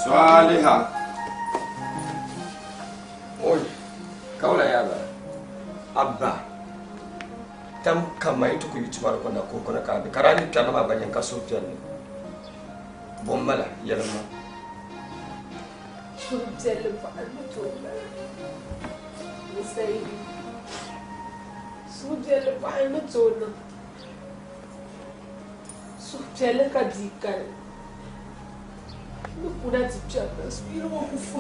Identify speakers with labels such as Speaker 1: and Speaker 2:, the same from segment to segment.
Speaker 1: صالحة. Oi, kaula yaba. Abba. Tam kama itu ku yutu mara kona ko kona ka be karani kana ma banyan ka so pian. Bommala yalma.
Speaker 2: Tell ba to ba. Sai. Sujel ba to na. Sujel ka dikal. Lu kuna tichapa, spiro wa kufa.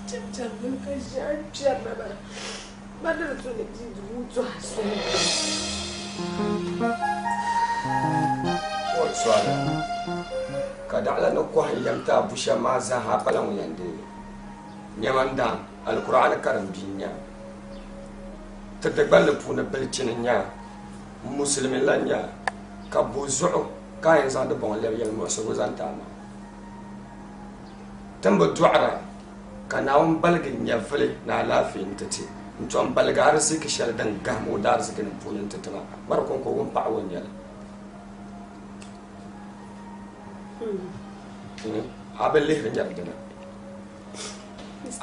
Speaker 2: Jangan kejar baba. Badal tu ni butuh hasil.
Speaker 1: Oi swala. Kadala no kwa yang ta busha maza ha palang yande. Nyamanda Al-Qur'an karam binya. Tadagbal puna belchinya. Muslimin lanya kabuzu kayan za da bon le yel mo so zantama. Tamba du'ara kana on balgin ya fale na lafin tace nton balgar sik shal dan gamo dar sikin punin tatama war kon ko won pa won yala abelle ben jardana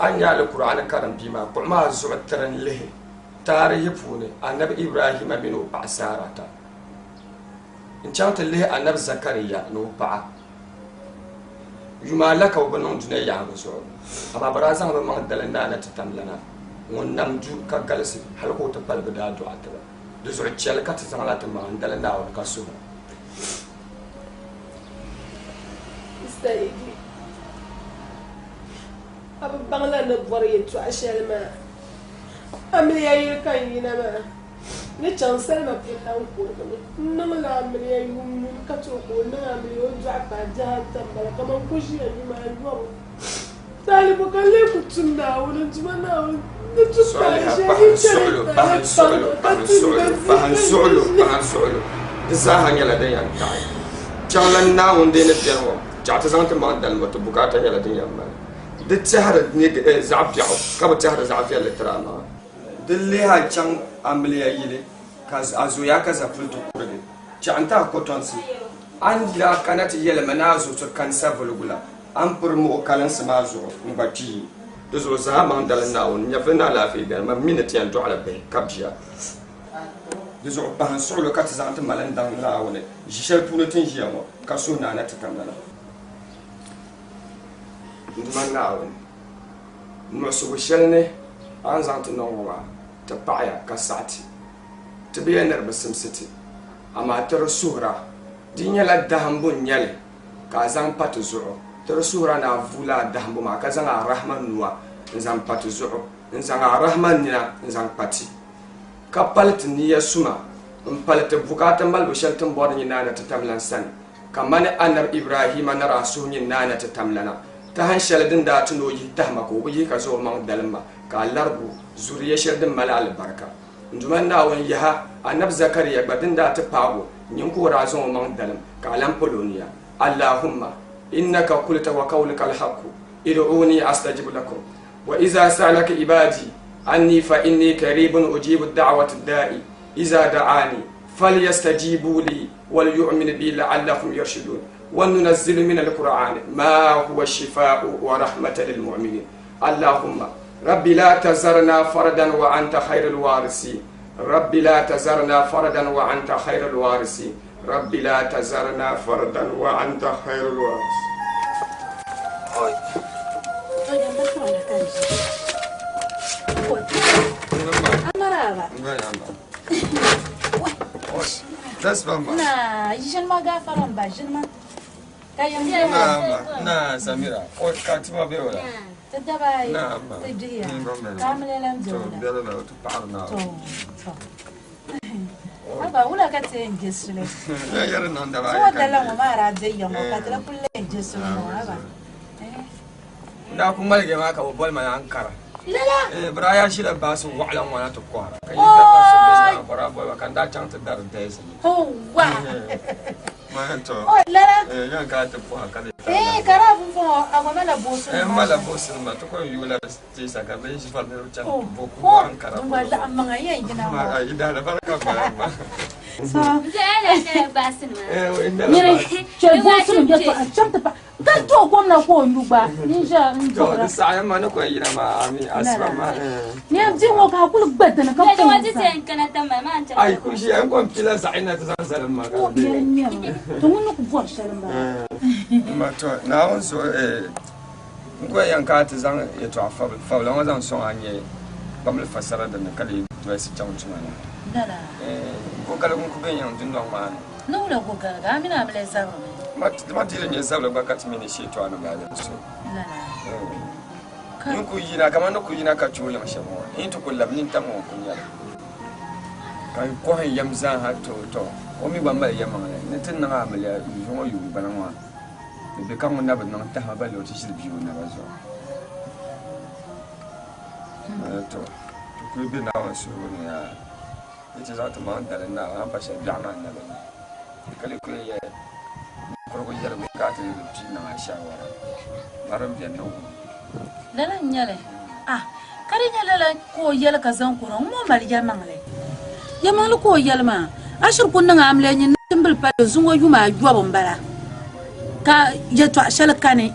Speaker 1: anya al-Qur'an karam bima kuma zu'taran leh tarihi pune annabi Ibrahim bin Ba'sarata in chanta leh annabi Zakariya no ba'a yuma laka wa banon dunay ya so amma barazan ba man dalanda na tatamlana wannan ju ka galsi hal ko ta palba da du'a ta da so cel ka ta sanala ta man dalanda wa ka so
Speaker 2: Istay aba bangla na boriye to ashel ma amriya yi kan yi na ma ne chancel ma pita ko no la amriya yi ka to ko na amriya jo ba ja tambala kama kushi ni ma yo talibu kalle kutunda wala jumana
Speaker 1: bahan su'ulu bisaha nyala da yan kai chalan na wonde ne tiawo chata zanta ma dal mata bukata nyala da yan ma da tsahara ne za'af ya'u ka ba tsahara za'af ya litrama dille ha chan amliya yile ka azu ya ka zaful to kurbe chanta ko tonsi an la kanati yele manazu to kan savulugula an purmo kalan samazu ngati do zo za man dal na on nya fena la fi ben ma minati an to ala be kabja do zo ban solo kat za ant malan dan la wona jishal punatin jiyamo kaso na na takamala man na on no so shelne an za ant no wa ta paya kasati to be ner basam city ama tar suhra dinya la dahambun nyale ka zan patu zuro tar suhra na vula dahambu ma ka zan rahman nuwa zan patu zuro zan rahman nina zan pati ka palit niya suma palit bukata mal bishal tan bor ni nana ta tamlan san kamane anar ibrahim na rasul ni nana ta tamlana ta han shaladin da tuno yi tahma ko yi ka zo man dalma ka larbu zuriya shardin malal barka nduman na won yaha annab zakariya badin da ta pago nyin ko razon man dalam ka lam polonia allahumma innaka qulta wa qawluka alhaq id'uni astajib lakum wa idha sa'alaka ibadi anni fa inni qaribun ujibu ad-da'wata ad-da'i idha da'ani falyastajibu li wal yu'minu bi la'allahum yarshudun wa nunazzilu min al-qur'ani ma huwa shifaa'u wa rahmatan lil mu'minin allahumma rabbi la tazarna faradan wa anta khairul warisi rabbi la tazarna faradan wa anta khairul warisi rabbi la tazarna faradan wa anta khairul warisi
Speaker 3: oi anda fala kanji amarava
Speaker 1: oi das vamos
Speaker 3: na jilma gafaron ba jilma kayam
Speaker 1: na samira oi katima beola
Speaker 3: تدبي
Speaker 1: نعم
Speaker 3: تجيها كامل لم
Speaker 1: تقول يلا لا تبعرنا
Speaker 3: أبا ولا كتير جسله
Speaker 1: لا يرن عند بعض
Speaker 3: هو ده لو ما راد زي يوم كتير كله جسله أبا
Speaker 1: لا كم مالك ما كابو بول ما أنكره
Speaker 3: لا لا
Speaker 1: برايا شيل باسو وعلى ما نتوقعه كي يبقى بس برا بول كان دا chance تدار دايس
Speaker 3: هو
Speaker 1: ما أنتو
Speaker 3: لا لا
Speaker 1: يعني كاتب فوها كذا
Speaker 3: كرافو فو أما ملا بوس
Speaker 1: ما لا بوس ما تقول يولا تيسا كذا يشوف هذا الرجال بوكو أنكره
Speaker 3: ما لا أما غيا يجينا
Speaker 1: ما يدا لا بركة ما
Speaker 3: So.
Speaker 4: Jale basin ma.
Speaker 3: Mire, che bosu mi jato a chamta pa. Kan to ko na ko yuba. Ninja
Speaker 1: to da sai ma na ko yina ma ami asma ma.
Speaker 3: Ni am ji wo ka kul gbadda na ka.
Speaker 4: Da waje sai kana tamma ma anta.
Speaker 1: Ai ku shi an kon pila sai na ta san ma ka.
Speaker 3: To mun ku vor shalan ba.
Speaker 1: Ma to na on so ko yanka ta zan ya to fa la zan so anye bam le fasara da na kale to sai chawun tuma na.
Speaker 3: Dala.
Speaker 1: Ko kala kun ku ben yan din don ma.
Speaker 3: No la ko ga ga mina amle sa.
Speaker 1: Ma tile ne sabla ba ka timi ne shi to anu ga da so.
Speaker 3: Dala.
Speaker 1: In ku yina kamar na ku yina ka ciwo yam shamo in to kullab nin tamo kun ya kai ko han yam zan ha to o mi bamba yam ngale ne tin na amale yo yu banwa be kan mun na ban na ta ha ba lo ti shi biyo na ba zo to ku bi na wa su ne ya ita za ta ma da na an fa shi da ma na ba kale ku ya ko ko yar be ka ta ti na shawara maram biyan no
Speaker 3: Lala nyale. Kari nyala ko yel ka zan ko mo mal yamangle. Yamangle ko yelma. Ashur kun nga amle nyin timbal pa zungo yuma jwabon bala. Ka yeto ashal kane.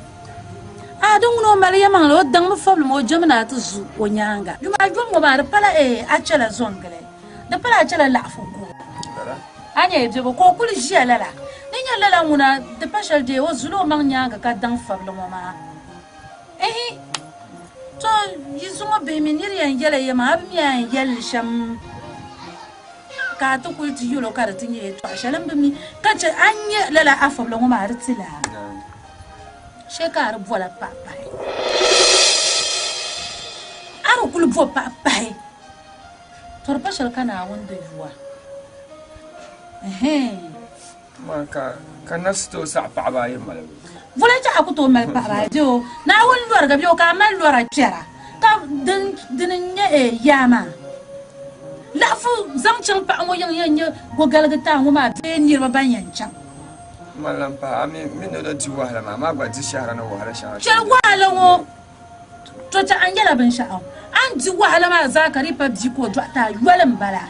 Speaker 3: Don no mal yamangle o dang mo fablo mo jamna to zu o nyanga. Yuma jwam mo ba pala achala zongale. Da pala achala la fu ko. Anya je ko kul jiala la. Ninya lala muna de pashal de o zulo mang nyanga ka dang fablo mo ma. So yizuma be miniri yan yele yama abmi yan yel sham ka to kulti yulo ka tinye to shalam bimi kace anye lala afam lo ma artila shekar vola papa aro kul vo papa to pashal kana wonde juwa
Speaker 1: ma ka nasto sa pa ba yemma
Speaker 3: vola ja aku to mal papa jo na won lor ga bio ka mal lor chera ka din nye yama la fu zam chang pa mo yang go galga ta mo ma be ni ba ban yan chang
Speaker 1: malam pa ami min da ji wahala ma ba ji shahara na wahala shahara
Speaker 3: char wahala wo to ta an yala ban sha'aw an ji wahala ma zakari pa ji ko ta yolan bala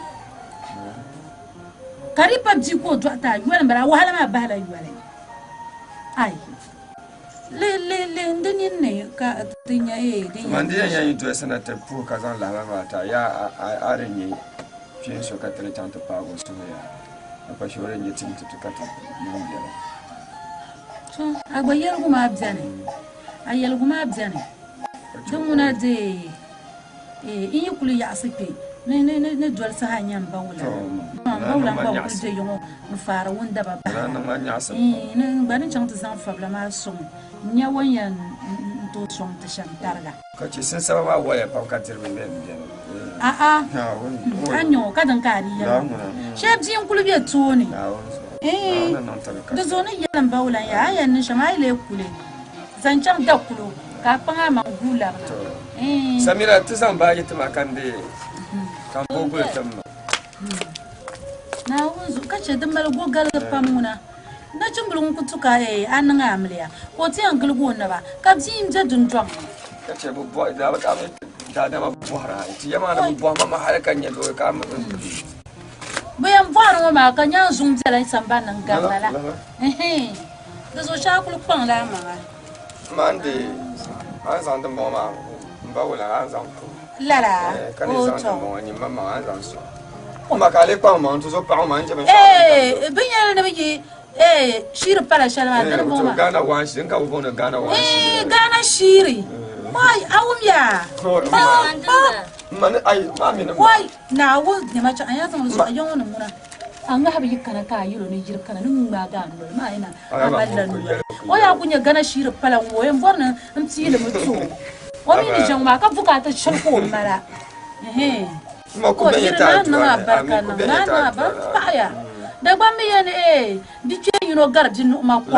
Speaker 3: kari pa ji ko ta yolan bala wahala ma bala yolan ai le ndani ne ka tinya din
Speaker 1: mandi yan yi to sanata pu ka zan la ma ta ya arenye fiye so ka tare tanta pago su ya apa shore ne tin ta ta mun ya
Speaker 3: so agbayar kuma abzane ayel kuma abzane don muna de in yi kulu ya asipe ne dol sa hanyar bawula bawula ba ku je yo mu fara wanda ba ba
Speaker 1: na ma nya sa
Speaker 3: ne ba ni chang ta san fabla ma so nya wanyan to som ta sham targa
Speaker 1: ka ce sun saba ba waya pa ka tirbe be
Speaker 3: anyo ka dan ka ni ya sheb jin kulu be to ne da zo ne yalan bawula ya ayan ni shama ile kule zancan da kulu ka fanga ma gula
Speaker 1: Samira tisan ba yi tuma kan de kan gogol tamma
Speaker 3: na wuzu kace dan mal gogal pamuna na chumbulun kutuka an nga amliya ko ti an gulgo na ba ka ji imja dundron
Speaker 1: kace bu boy da ba da ma buhara ti yama da bu ma harakan ya do ka mu
Speaker 3: bayan buhara ma kan ya zum zala samba nan gamala da zo sha kul kwan la ma
Speaker 1: mande an san da mo ma ba wala an san ko
Speaker 3: lara
Speaker 1: kan san da mo ni mama an san so ma ka le kwa mo to so pa mo an je ba
Speaker 3: binyal na biji shiri pala shalma da mo ma
Speaker 1: Gana wanshi nka ubona Gana wanshi
Speaker 3: Gana shiri wai awumya
Speaker 1: man ai mami na
Speaker 3: wai na wo ne ma cha aya zama so ayon wannan muna an ga habi kana ka yiro ne jir kana nun ma ga no ma ina aballan waya kunya Gana shiri pala woyen borna amti le mutu o mi ni jang ma ka bukata shirko mara
Speaker 1: ma ku ne ta
Speaker 3: na barka na barka ya da ba mi yan di ce yuno garjin ma ko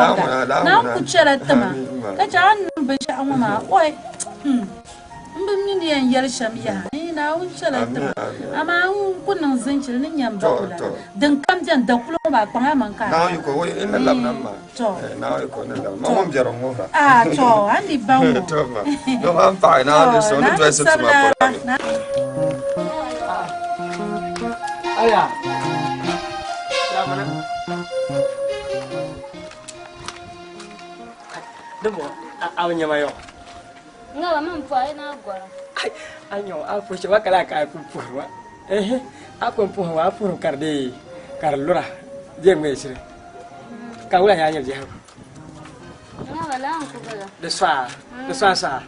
Speaker 3: na ku cere tama ka ta an ba sha an ma oi mbim ni yan yar shamiya na un cere tama amma un kunnan zancin nin yan ba kula dan kam jan da kula ba kwa man ka
Speaker 1: na yi ko wai inna lam nan ma na yi ko na lam ma mun jaro mo fa
Speaker 3: to an di ba mo
Speaker 1: to ma no am fa na da so ni to sai ma ko aya
Speaker 5: awnya mayo
Speaker 4: Nga man po ay na agora.
Speaker 5: anyo afu shi wakala ka ku purwa akon pu wa puru karde karlura je me shire ka wala ya je ha
Speaker 4: Nga wala ang ko bala.
Speaker 5: de swa sa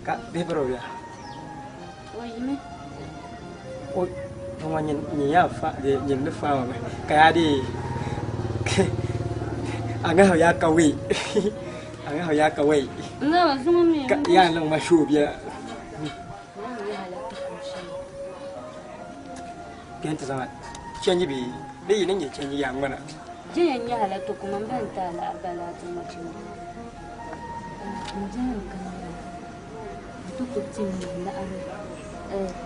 Speaker 5: ka de bro ya
Speaker 4: Oy me.
Speaker 5: o tuma ni ya fa de ni ne fa wa ka ya di anga ya ka wi anga ya ka wi
Speaker 4: Nga wa zuma me.
Speaker 5: ka ya lang ma shu biya kenta sama chanji bi de yin ne chanji ya ngana
Speaker 4: Je yan ya hala to kuma ban ta la bala to macin. Njan kan ya. To ko tin na are.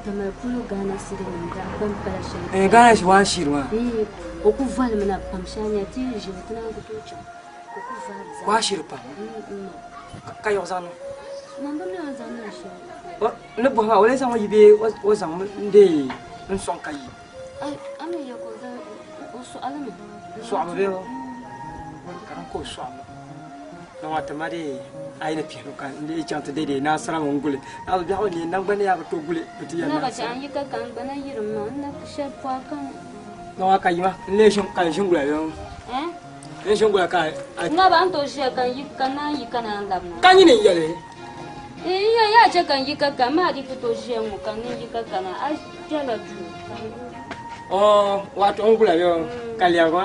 Speaker 4: Tamar kulu gana sire ni da ban pala shi.
Speaker 5: gana shi wa shirwa
Speaker 4: O ku val mana pamshanya ti je tana ko to cha. O ku val.
Speaker 5: wa shirpa ka yo zan
Speaker 4: Man ba me an zan shi.
Speaker 5: ne bo ha wala sama yibe wa zan de n son kai
Speaker 4: Ai ame ya ko da o so alame.
Speaker 5: so ababe karan ko so am na wata mare ai na piano kan inde chanta de na sara ngule na bi hawo ni nan bane ya to gule biti ya
Speaker 4: Na
Speaker 5: na
Speaker 4: ba ta an yi ka kan bana yirin ma na ku sha kwa kan.
Speaker 5: na wa kai ma ne shon kan shon gule yo ne shon gule ka
Speaker 4: Nga ba an to shi kan yi kana yi kana lamna.
Speaker 5: kan ni ne yale
Speaker 4: Iya ya ce kan yi ka ma di fito shi mu kan yi ka kana a jala ju.
Speaker 5: wato ngule yo kalia ko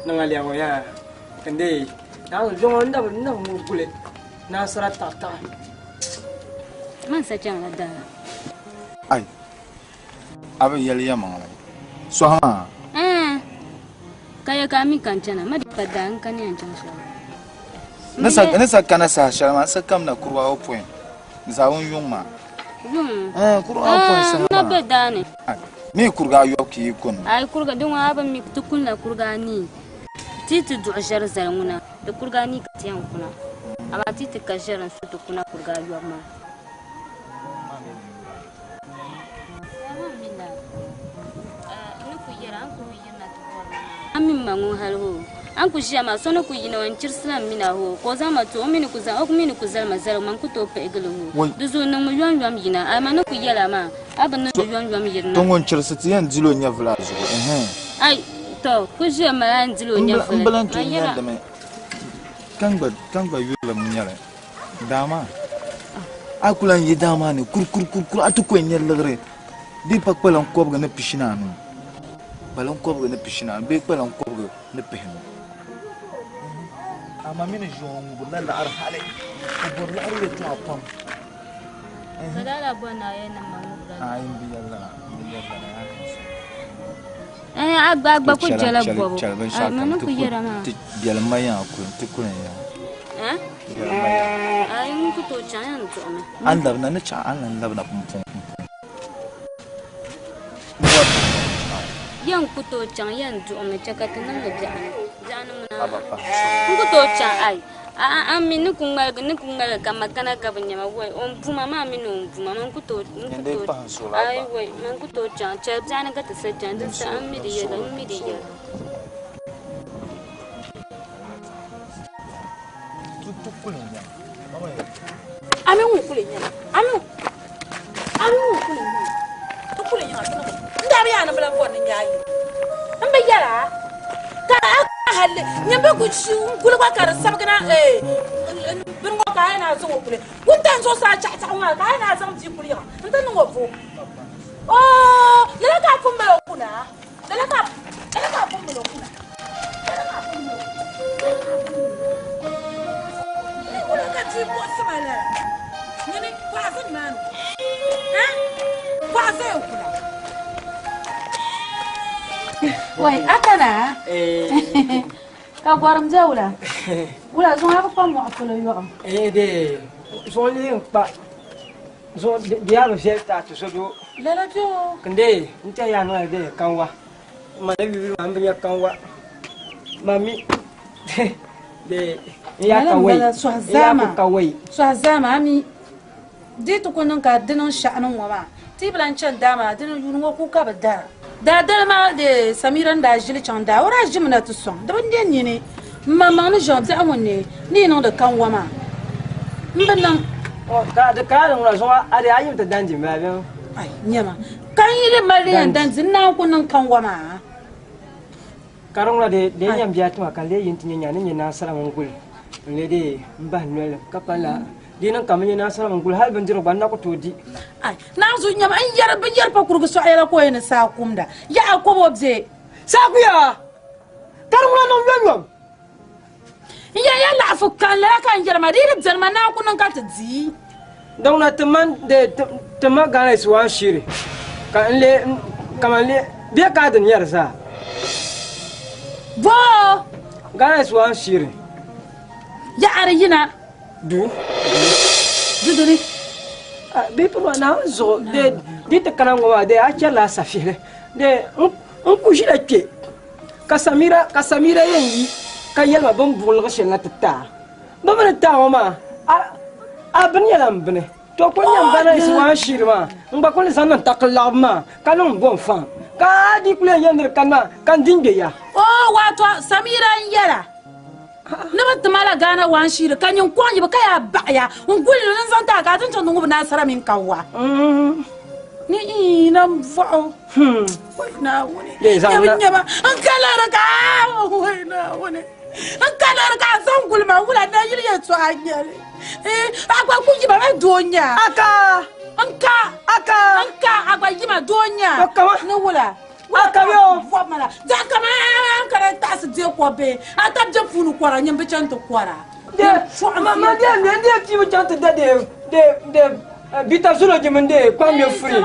Speaker 5: na ngalia ko ya kende na zo nda mu gule na sara ta
Speaker 4: Man sa jan da.
Speaker 6: Ai. Abe yali ya mangala. So ha.
Speaker 4: Kaya kami kan cana ma di padan kan yan jan sha.
Speaker 6: Nasa kana sa sharma sa kam na kurwa o point. Za won yung ma. Kurwa o point sa
Speaker 4: Na
Speaker 6: ma.
Speaker 4: be dane.
Speaker 6: Me kurga yo ki kun.
Speaker 4: Ai kurga dun wa ba mi tukun la kurga ni. Titi du jar zalmuna da kurga ni ka tiyan kuna. Amma titi ka jaran su tukuna kurga yo ma. Amin mangu halho an ku shama sono ku yina wan cirslam mina ho ko zama to mini ku za ok mini ku zalma zal man ku to pe eglo ho duzo nan mu yon yon yina amana ku yala ma aban nan yon yon yina
Speaker 6: Tongon cirsi yan dilo nya village
Speaker 4: ai to ku shama an dilo nya village
Speaker 6: mbalan to nya da me kangba yula munyale dama akulan yi dama ne kur atu ko nya lagre di pak palan ko ga na pishina no balan ko ga na pishina be palan ko ga na pihino ama mini jongu bulan da arhale ko la arle to apam
Speaker 4: sadala bona yana mamu
Speaker 6: ay biyalla
Speaker 4: agba ku jala bobo amana ku yara ma
Speaker 6: biyal maya ku tikuna ya
Speaker 4: ay mu ku to chayan to me
Speaker 6: an labna na cha an labna pum
Speaker 4: yan ku to chan yan to me chakata nan da jana muna ku to chan ai ami ni kungal kama kana ka banyama wai on puma ma mi no puma man ku to ai wai man ku to chan cha jana ka ta sa jan da sa ami da ya
Speaker 3: Ami wukulenya. Ami wukulenya. Tukulenya kana. Ndabe yana bla bon nyayi. Mbe yara. Ka halle nyambe ku shi kula kwa kar sabgana bin ngo ka yana so kule. Kuntan so sa cha cha nga ka yana sam ji kuliya. Ntan ngo fu. Oh, lele ka fumbelo kuna. Lele ka fumbelo kuna. Kula ka ji bo samala. Nyene kwaza man. Kwaza kula. Wai akana. Ka gwaram jawla. Wala zo ha pa mo akolo yo.
Speaker 5: de so li pa so dia lo se ta to so do
Speaker 3: Lele jo.
Speaker 5: kende nta ya no de kanwa ma de bi ma mbiya kanwa mami de ya ka wai
Speaker 3: so hazama
Speaker 5: ka wai
Speaker 3: so hazama ami dito ko non ka dinon sha'anin wa ma ti blanchen dama dinon yungo ku ka bada da ma de samiran da jili chanda ora jimna to son da ban den yini Mama ni job za wonne ni no da kan wama. Mbannan
Speaker 5: ka da ka da so a da ayi ta danji ma ben
Speaker 3: ai nyama. Kan yi da mariyan danji na kunan kan wama.
Speaker 5: Karong de nyam biya tuma kan le yin tinya ni na sara mangul le de mba nwele kapala di nan kamanya na sara mangul hal ban jiro banna ko todi
Speaker 3: ai na zo nyama an yar ban yar pa kurgu so ayala ko yana sa kumda ya ko bobje
Speaker 5: sa ku ya karong no nyom
Speaker 3: ya la fu kan la kan yar ma dir zalma na kunan ka ta zi
Speaker 5: donc na teman de tema gana iswan shiri kan le kamale biya ka den yar sa
Speaker 3: Bo
Speaker 5: gana iswan shiri
Speaker 3: ya arina
Speaker 5: du
Speaker 3: duduri
Speaker 5: be pour na zo de te kana ngoma de akela safire de un kushi da ke kasamira yanyi kan yalma ban bulga shella tata ba ban ta ma a ban yalam bane to ko nyam gana iswan shiri ma ngba ko le sanan taklab ma kanun bon fan ka di kule yender kan dinge ya
Speaker 3: oh wato samira yara na ba tamala gana wan shiri kan yin kwanye ba kaya baya un gulli nan zan ta ka tun dungu na sara min kawwa ni ina fo na woni ya ba an kala raka na woni an kala raka san gulma wula na yiri ya to anyare akwa kunji ba donya anka akwa jima donya ni wula
Speaker 5: akabyo
Speaker 3: mala zakama kare tas de ko be ata je funu kwara nyambe chanto kwara
Speaker 5: de mama de ti mo chanto de bita sulo jimende kwa mi free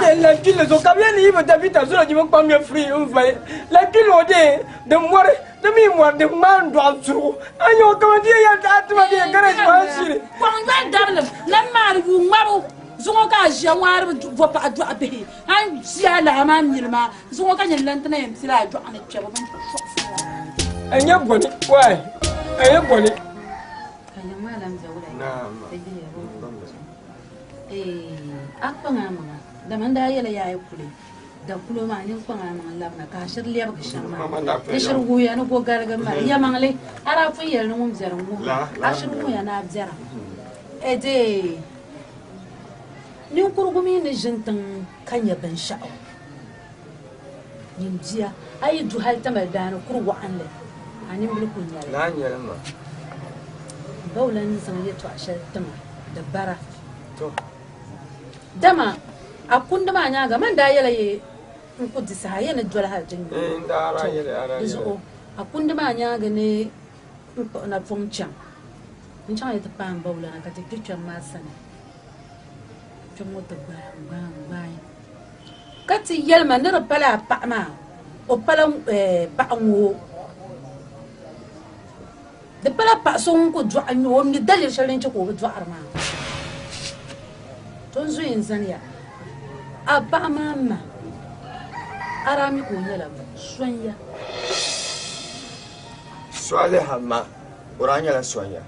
Speaker 5: de la kilo so kabya ni ibo de bita sulo jimende kwa mi free on vai la kilo de more de mi more de man do absuru anyo kama die ya atma de garage ma shiri
Speaker 3: kwa ngwa darlam la mari bu maru zongo ka jawar vo pa do abehi an siala ma mirma zongo ka nyelantana yem sila do an chebo ban
Speaker 5: anya boni why anya boni
Speaker 3: kanya malam zawula
Speaker 1: na
Speaker 3: akpa ngama da manda yela yayi kule da kulo ma ni kwa ngama labna ka shir liya ba shamma ya shir guya no go garga mar ya mangle ara fu yel no mum zara mum ashir guya na abzara ede ni kurgumi ni jintin kanya ban sha'aw yin jiya ayi du hal tamal dana kurwa anle ani bil kunyala
Speaker 1: la nyala ma
Speaker 3: bawlan san yeto ashar tama da bara
Speaker 1: to
Speaker 3: dama akunda ma nya ga man da yala ye in kudi sa yana dole hal jin
Speaker 1: da ara yala
Speaker 3: zo akunda ma nya ga ne na function in cha ta pam bawlan ka ta kitchen ma sana chomo ta bang kati yelma ne pala pa ma o pala pa ngo de pala pa so ko dwa anyo mi dalir shalin ko dwa arma ton zo yin zania aba mama arami ko yela sonya
Speaker 1: swale hamma uranya la sonya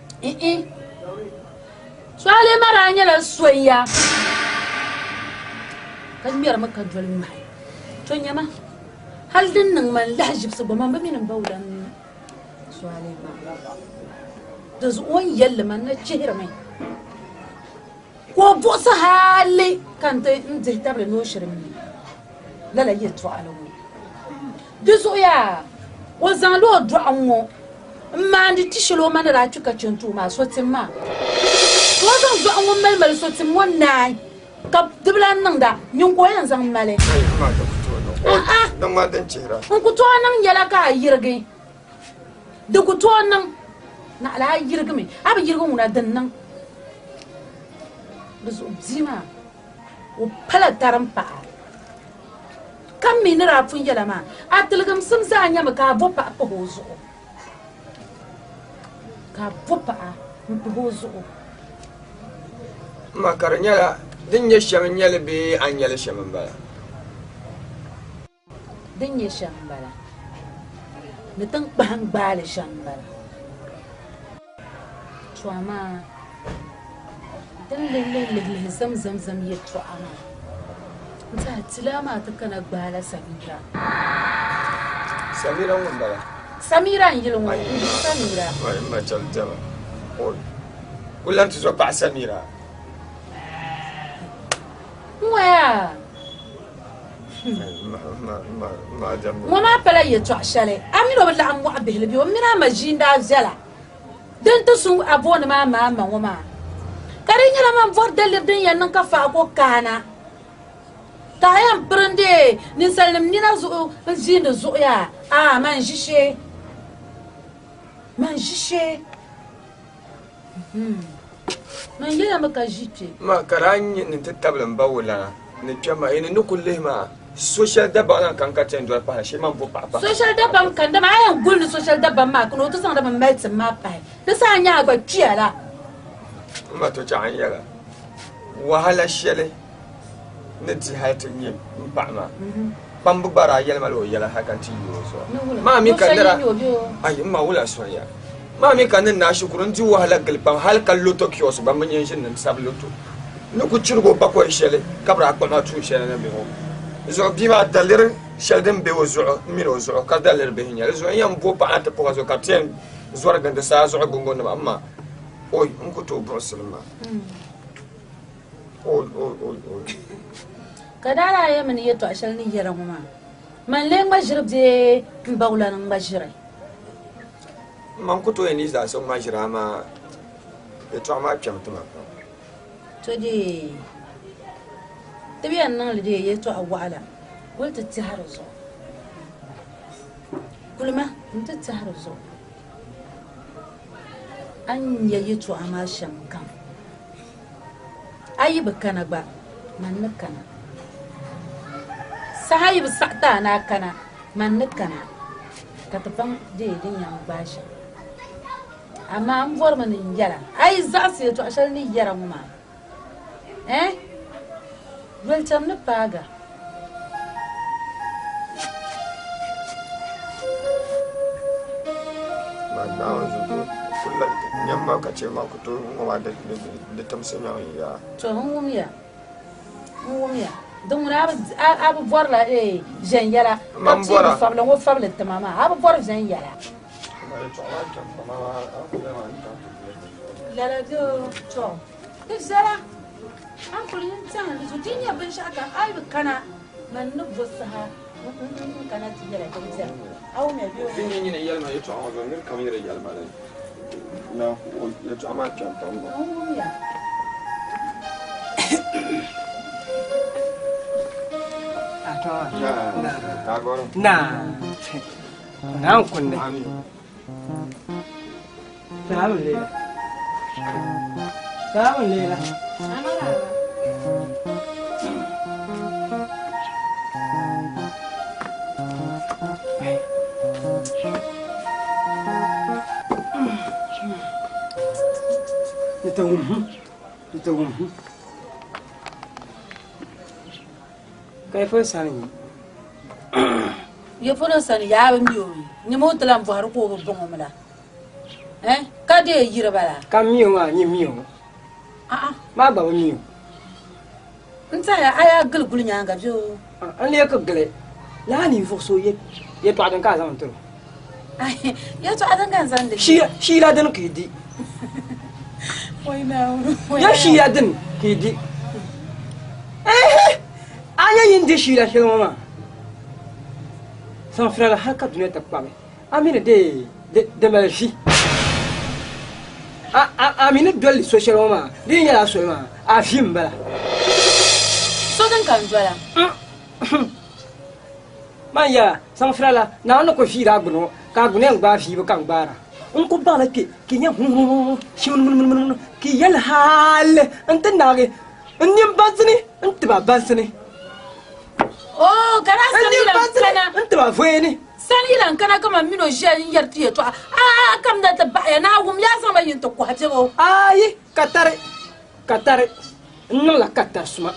Speaker 3: swale maranya la sonya kan miyar maka dwal mai to nyama hal din nan man lahjib su ba man ba min bawlan swale ma da zuwan yalla man na cihira mai ko bo sa hali kan ta inda tabre no shirin lala yeto alawo dizo ya wazan lo do anwo ma ndi tishilo man ra tuka cintu ma sotin ma wazan do anwo malmal sotin wannan kap diblan nan da nyin koyan zan male
Speaker 1: ma da kuto no dan ma dan cihira
Speaker 3: in kuto nan yala ka yirgi da kuto nan na ala yirgi me aba yirgi una dan nan da su zima o pala taran pa kam me ni rafun yala ma atilgam sim za nya ka bo pa pa hozo ka bo pa pa hozo
Speaker 1: ma karanyala din ya shamanyala be an yala shamambala
Speaker 3: din ya shambala ni tan bang bala shambala to ama dan le zam ya to ama ta tilama ta kana bala samira
Speaker 1: samira wambala
Speaker 3: Samira yilungo Samira
Speaker 1: ma chal jama o kulan tu so pa Samira
Speaker 3: moya
Speaker 1: ma jam
Speaker 3: mama pala ye to shale amiro bala am wa behle bi mina ma jinda zala den to sun abon ma woma kare nyala man vor dalir den yan ka fa ko kana tayam prende ni salnim ni na zu jinda zu ya man jishe man yela maka jite
Speaker 1: ma karanyi ni tatablan bawula ni chama ina nukulle ma social daba kan ka ten do pa she man bo papa
Speaker 3: social daba kan da ma ayan gul ni social daba ma kuno to san da man met ma pa da sa nya ba kiala
Speaker 1: ma to cha yala wahala shele ni ti hatin yin ba ma pambu bara yala malo yala hakan ti yo so ma mi kan dara ay ma wula so ya ma mi kan na shukurun ji wahala galban hal kallo to kiyo ba mun yin shin nan sablo to no ku cirgo ba ko shele kabra ko ma tu shele na be ho zo bi ma dalir shele dem be wo zo mi ro zo ka dalir be hinya zo yam bo pa ata po zo ka ten zo ra ganda sa zo gongo na amma oy un ko to broselma oy
Speaker 3: kadara ya mani yeto ashal ni yara mama man le majrib de mbawla nan majray
Speaker 1: man ko to ni za so majra ma e to ma pyam to ma
Speaker 3: to de tabiyan nan le de yeto awala qulت التهرز كل ما انت التهرز an yayi to ama shamkan ayi bakana ba manakana sahayib sa'ta na kana manakana ka tafan je din yan bashi amma an vor manin yara ai za su to ashar ni yara mu ma welcome na paga
Speaker 1: dawan zuto kullum yamma ka ce ma ku to ngwa da tamsanya ya
Speaker 3: to humumiya don wani abu bor la jen yara
Speaker 1: man bora
Speaker 3: fabla ngo fabla tamama abu bor jen yara la do to ke zara an kulin tan da zutin ya bin shaka ai kana man nubu saha kana tijara ko zan aw me biyo
Speaker 1: ni ne yalma yato a wajen ne kamar yalma ne na yato ama kan tambo
Speaker 5: ato
Speaker 1: na ta goro
Speaker 5: na kunne samun lela Kai fa sani
Speaker 3: ye fono sani ya ba miyo ni mo tala mvo har ko bongo mala ka de yira bala
Speaker 5: ka miyo ma ni miyo ma ba miyo
Speaker 3: nta ya aya gulgul nyanga jo
Speaker 5: an le ka gele la ni fo so ye to adan ka zan to
Speaker 3: ye to adan kan zan de
Speaker 5: shi la dan ki di
Speaker 3: wai na
Speaker 5: ya shi ya dan ki di anya yin di shi la shi mama san frère haka dunya ta kwame amina de malfi amina dole social mama din ya so ma afim bala
Speaker 3: so dan kan jwala
Speaker 5: maya san frère la na no ko fi ra gno ka gune ba fi ba kan bara un ko bala ke nya shi mun ki yal hal anta nage nim basni anta ba basni
Speaker 3: oh kana kana
Speaker 5: anta ba fweni
Speaker 3: sani lan kana kama mino jen yarti to kam da ta baya na gum ya sama yin to kwaje go
Speaker 5: ai katare non la katar suma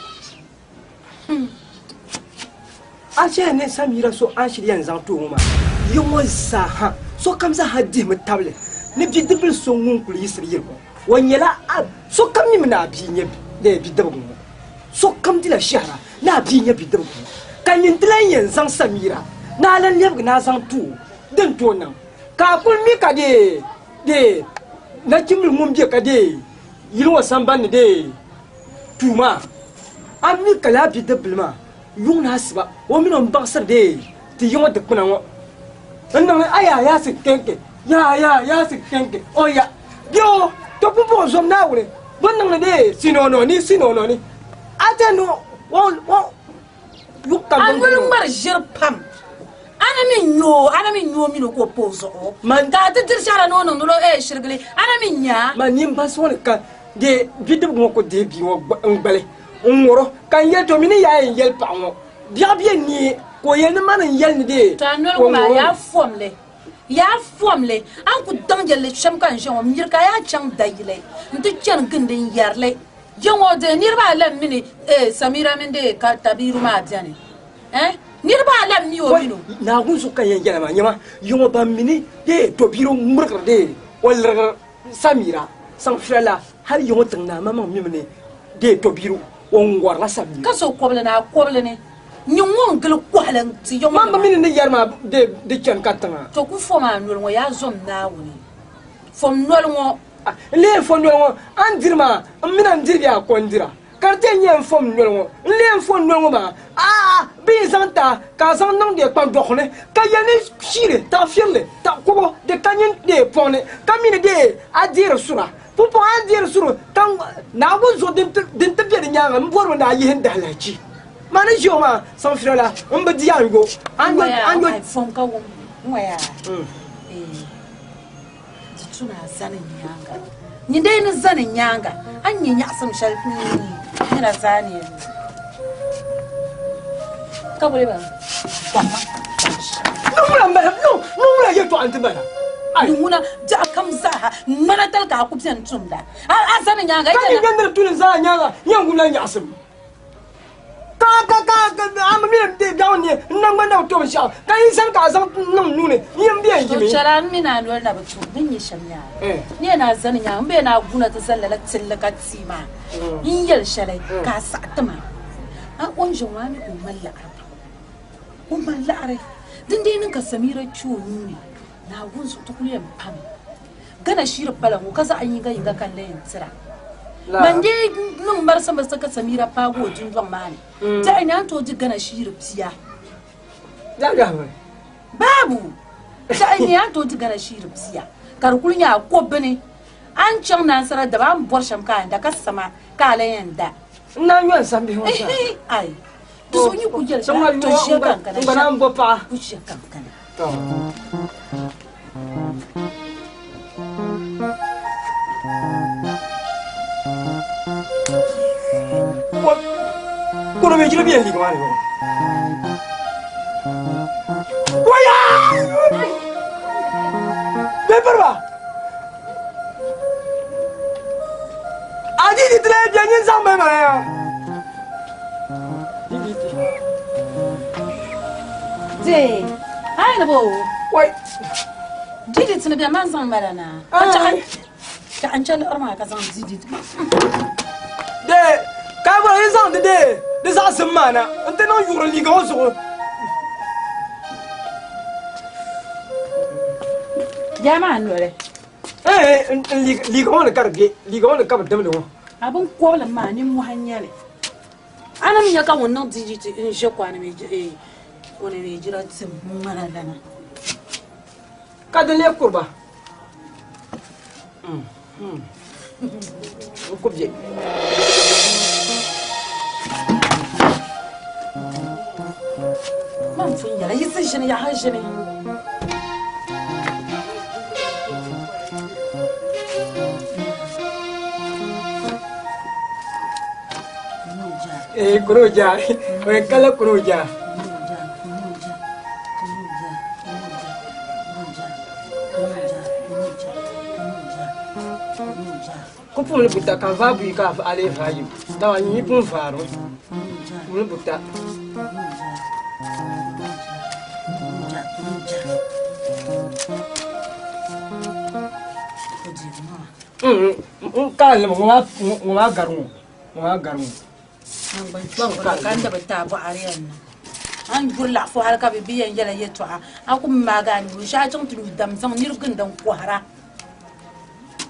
Speaker 5: aje ne samira so an shirya zan to ma yomo saha so kam za haddi mutable ne bi dibul so ngun kul yisri ko wanyela so kam mi na bi nya de bi dabu so kam dila shahra na bi nya bi dabu kan yin tilan yan zan samira na lan leb na zan tu den to nan ka kul mi ka de na kimul mum je ka de yilwa samban de tuma ami kala bi de bilma yung nasba o mi non baksar de ti yung de kuna ngo nang aya ya se kenke ya se kenke o ya yo to pupo zom na wure bon nang de sinono ni atano wo yuk ka
Speaker 3: an wul mar jir pam ana min nyo mi no ko pozo man ga ta dir shara no no shirgli ana min nya
Speaker 5: ma nim bas won ka de bidu mo ko de bi wo ngbale ngoro kan yel to mini ya yel pa ngo dia bi ni ko yel ni man yel ni de
Speaker 3: ta no ma ya fomle an ku dangel le sham kan shon mir ka ya chang dayile nti chen gindin yarle jongo de nirba lam mini samira min de ka tabiru ma jani nirba lam mi o mino
Speaker 5: na gun su kan yel ma nyama yongo ba mini de to biro murkar de wal samira sang frala har yongo tangna mama mi mini de to biro on war la samira
Speaker 3: ka so koble ne nyongong gel kwalan ti yongo
Speaker 5: mama mini ne yarma de chen katanga
Speaker 3: to ku foma nol ngo ya zom na woni fom nol ngo
Speaker 5: le fom nol ngo andirma mina ndirya kondira karte nyem fom nol ngo le fom nol ngo ba bi zanta ka zan nang de pan dokhne ka yani shire ta firle ta ko de kanyen de pone kamine de adire sura pupo adire sura tang na go zo den te de nyanga mbor na yi hen dalachi mana joma san firla mba diango ango
Speaker 3: fom ka wo ngoya tuna zanin nyanga ni dai na zanin nyanga an yi nyasam sharfi ni na zani kabule ba
Speaker 5: nungula yeto antibara
Speaker 3: nunguna ja kam zaha mana talka ku pian tumda a zanin nyanga
Speaker 5: ita kan gandar tunin za nyanga yangula nyasam ka am mi de down ne nan banda to sha kan san ka san nan nune yim biyan gimi
Speaker 3: charan mi na lor na batu bin yi shamya ne na zanin nyanga mbe na guna ta sallala tillaka tsima in yal shalai ka satma an onjo wani umman la'are din dai ninka samira ciwo ne na gunsu tukuliyan pam gana shira balan ko kaza an yi ga yinga kan layin tsira man dai nun bar sama saka samira pago jin don mani ta ina to ji gana shira piya
Speaker 5: daga
Speaker 3: babu ta ina to ji gana shira piya karkunya ko bane an can nan sara da ban borsham kan da kasama kalayan da
Speaker 5: na yon sambi ho
Speaker 3: ai to ni ku jel to shi kan kana
Speaker 5: ngana mbopa
Speaker 3: ku shi kan kana
Speaker 5: to ko me jira bien ligo mani waya be parwa adi di tre bien ni sambe ma ya
Speaker 3: je ai na bo
Speaker 5: wai
Speaker 3: didi tuna biya man san marana ka an can arma ka san didi
Speaker 5: de ka bo yin san de sa semana ante no yuro ligo so
Speaker 3: jama nore
Speaker 5: ligo na karge ligo na kaba damle ho
Speaker 3: abun kola ma ni mu hanyale ana mi yaka wannan didi in je kwana me wani ne jira tsim mana dana
Speaker 5: kada le kurba kubje
Speaker 3: man fin yala yisi shine ya hajjene
Speaker 5: kuroja we kala kuroja kupu le buta ka va bu ka ale vayu da wa ni pun faro le buta ka le mo garu
Speaker 3: bang kan da bata ba ariyan an jurla fo har ka biyan yala yeto ha aku magani wo sha jong tu dam zang nirgun dan kwara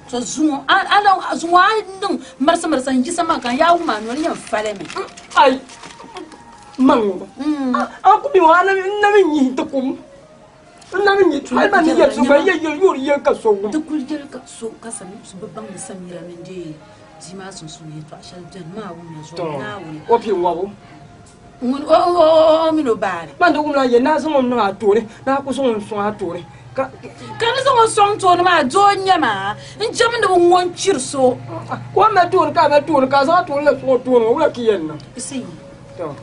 Speaker 3: so zuwa ala zuwa ndung marsa nji sama kan ya uma no yan fale me
Speaker 5: ai mango aku bi wala na mi to kum na mi ai ban ya so ba ya yuri ya ka so
Speaker 3: to kuljel ka so ka sami su babban samira min je jima sun su yeto ashal jan ma wo me zo na wo
Speaker 5: o pi wo
Speaker 3: o mi no bare
Speaker 5: man do kumla ye na so mo na atore na ku so so atore
Speaker 3: kan so song to ma jo nyama njam de won chirso
Speaker 5: ko ma tun ka za tun le so tun wala kiyen na
Speaker 3: isi
Speaker 5: to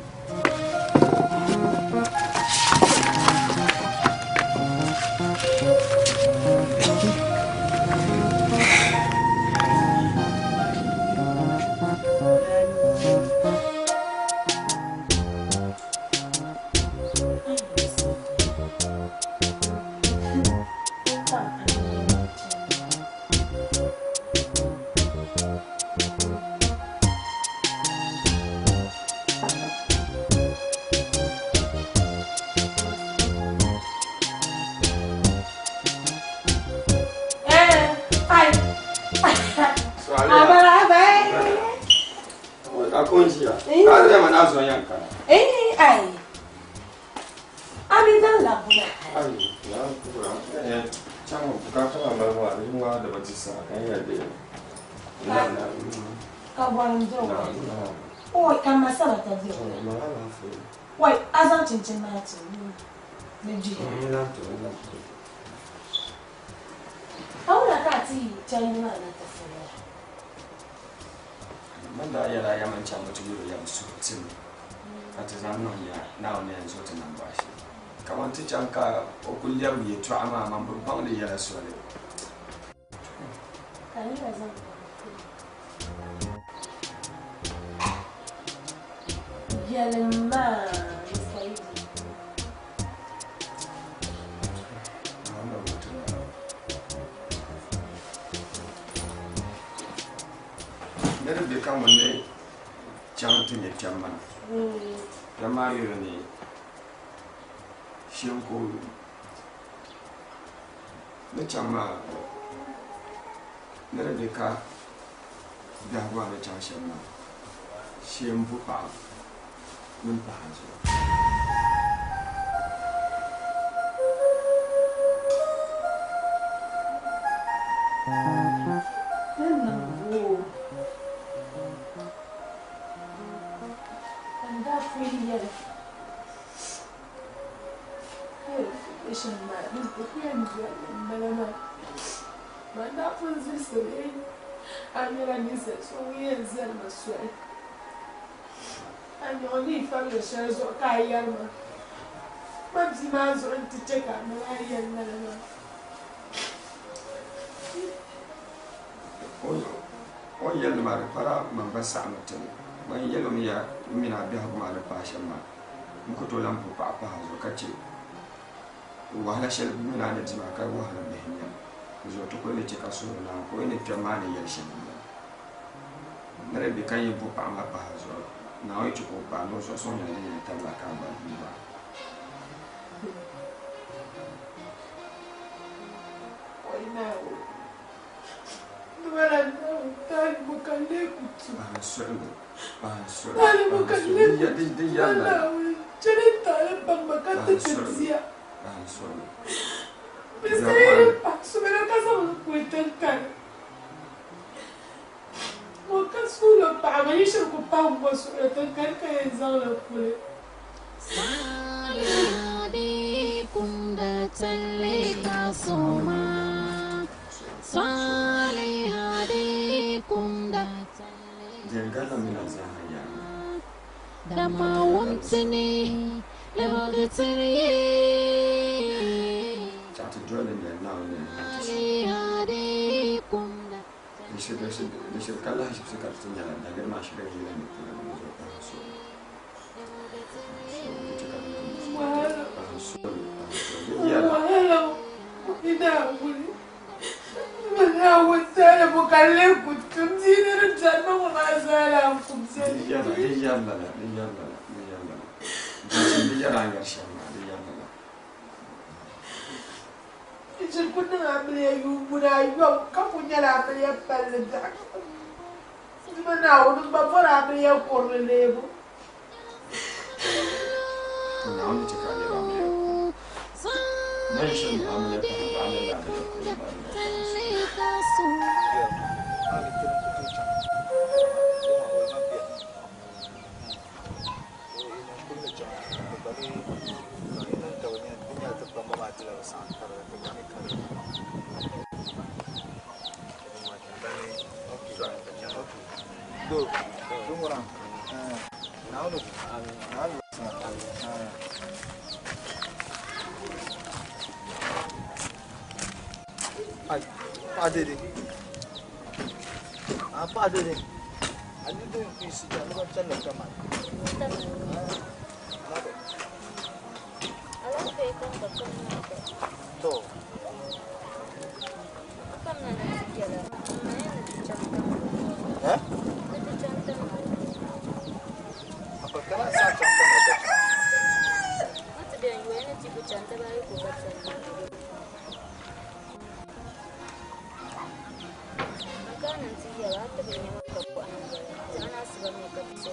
Speaker 2: Wait, as I'm changing my tune. How would I see China?
Speaker 1: Manda ya la yaman chama tu yuro yam su tim atazan no ya na on en so tin ambashi kaman ti chanka o kulyar ye to ama man bu bang de ya so le
Speaker 2: Kani razan Yalma Saidi
Speaker 1: Nere be kan wonne chamati ne chamma jamari ni shinko ne chamma nere be ka da wa ne chamma shimbu pa mun pa so o yel ma para man basa amatin man yel mi ya mina bi ha ma da fashin ma muko to lampu pa pa zo kace wahala shel mina ne jima kai wahala da hinya zo to ko ne ce kaso na ko ne jama ne yel shin nare bi kan yi bu pa ma pa zo na o ci ko pa no so so ne ne ta la ka ba ba
Speaker 2: oi na Wala tani mukale kutu. Tani mukale kutu. Wala chale tani pambakate tetsia. Bisaire paksu mera kasa mkuitel kan. Wakasulo pa maisha kupa mwasu etel kan kaya zala kule.
Speaker 7: Salihadi kunda talika soma. Salihadi kunda
Speaker 1: Jengala mina zahaya
Speaker 7: Dama wamtini Lewagatini
Speaker 1: Chatu jole ne now ne
Speaker 7: Salihadi kunda
Speaker 1: Nishir kala hashib se kartu nyala Dagar ma shira jile ne kula Nizo pahaso
Speaker 2: Wala ina wuli. Mana wasala mukale kutu mzini rujana mwazala mkumzeli.
Speaker 1: Yalla yɛla n yɛri shɛm maa di yɛlli la
Speaker 2: Ichi ku niŋ amiliya yuumbuna ayɔbu ka ku nyɛla amiliya palli daɣu ma Naawuni gba bɔri amiliya kurili leebu
Speaker 1: Naawuni ti ka yɛla amiliya man shɛm amiliya palli ba amiliya amiliya
Speaker 6: Padre. Padre. Ali tu isi jangan macam nak kaman.
Speaker 4: Alam pekong betul nak.
Speaker 6: Tu.
Speaker 4: Apa mana nak jalan? Mana nak cantik?
Speaker 6: Eh?
Speaker 4: Nak cantik.
Speaker 6: Apa kena sah contoh macam?
Speaker 4: Mata dia yang nak cipu cantik baru buat cantik. Maka nanti jalan tu punya makeup anak jalan. Jangan sebab makeup tu.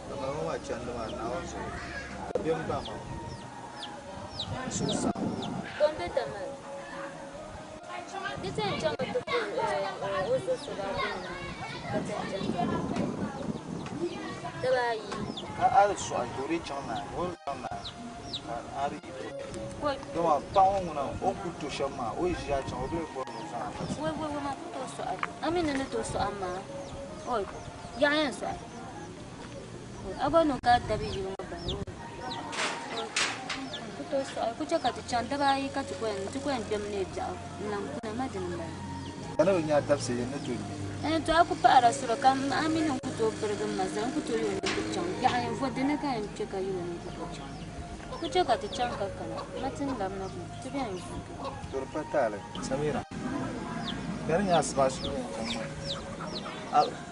Speaker 6: Kalau macam mana awak tu? Biar berapa? Susah.
Speaker 4: Konten tamat. Kita yang jangan tu usus sudah punya. Kita yang jangan. Terbaik.
Speaker 6: Ada soal duri cina, hol cina. Hari itu.
Speaker 4: Woi.
Speaker 6: Cuma tahun mana? Aku tu sama. Oh iya cina tu pun susah.
Speaker 4: Woi, mak tu soal. Amin ni tu soal mah. Oi, jangan soal. Abang nak kata tapi juga baru. Aku tu soal. Aku cakap tu cantik baik. Kau cukup jam ni jauh. Nampu nama jenama.
Speaker 6: Kalau ni ada sih ni tu.
Speaker 4: Tu aku para surah kan. Amin aku tu pergi masam. Aku tu yang tu cantik. Jangan buat dia kan cakap yang tu cantik. Aku cakap tu cantik kan. Macam gambar tu yang tu.
Speaker 6: Turpatale, Samira. Kalau ni asbas tu.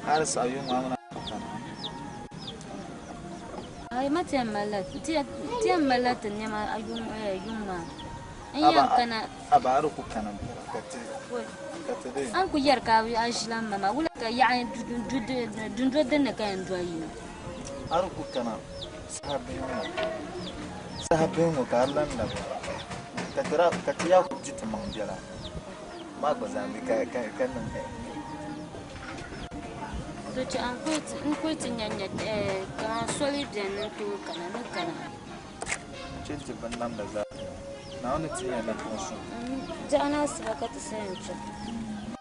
Speaker 6: Ada sayur mana?
Speaker 4: Ay macam malat. Dia malat ni mah ayung mah. Ayang kana.
Speaker 6: Abaru kukanan. Kata.
Speaker 4: Aku yar kawi aslam mama. Wala ka yani dundro den ka enjoy.
Speaker 6: Aru kukanan. Sahabe mo karlan na. Katira kujita mangjala. Mago zambi kan.
Speaker 4: Doce aku nyanya kan solid dan tu kana.
Speaker 6: Cinta bandam da za. Na wani tiya na kansu.
Speaker 4: Jana sebaka tu sencho.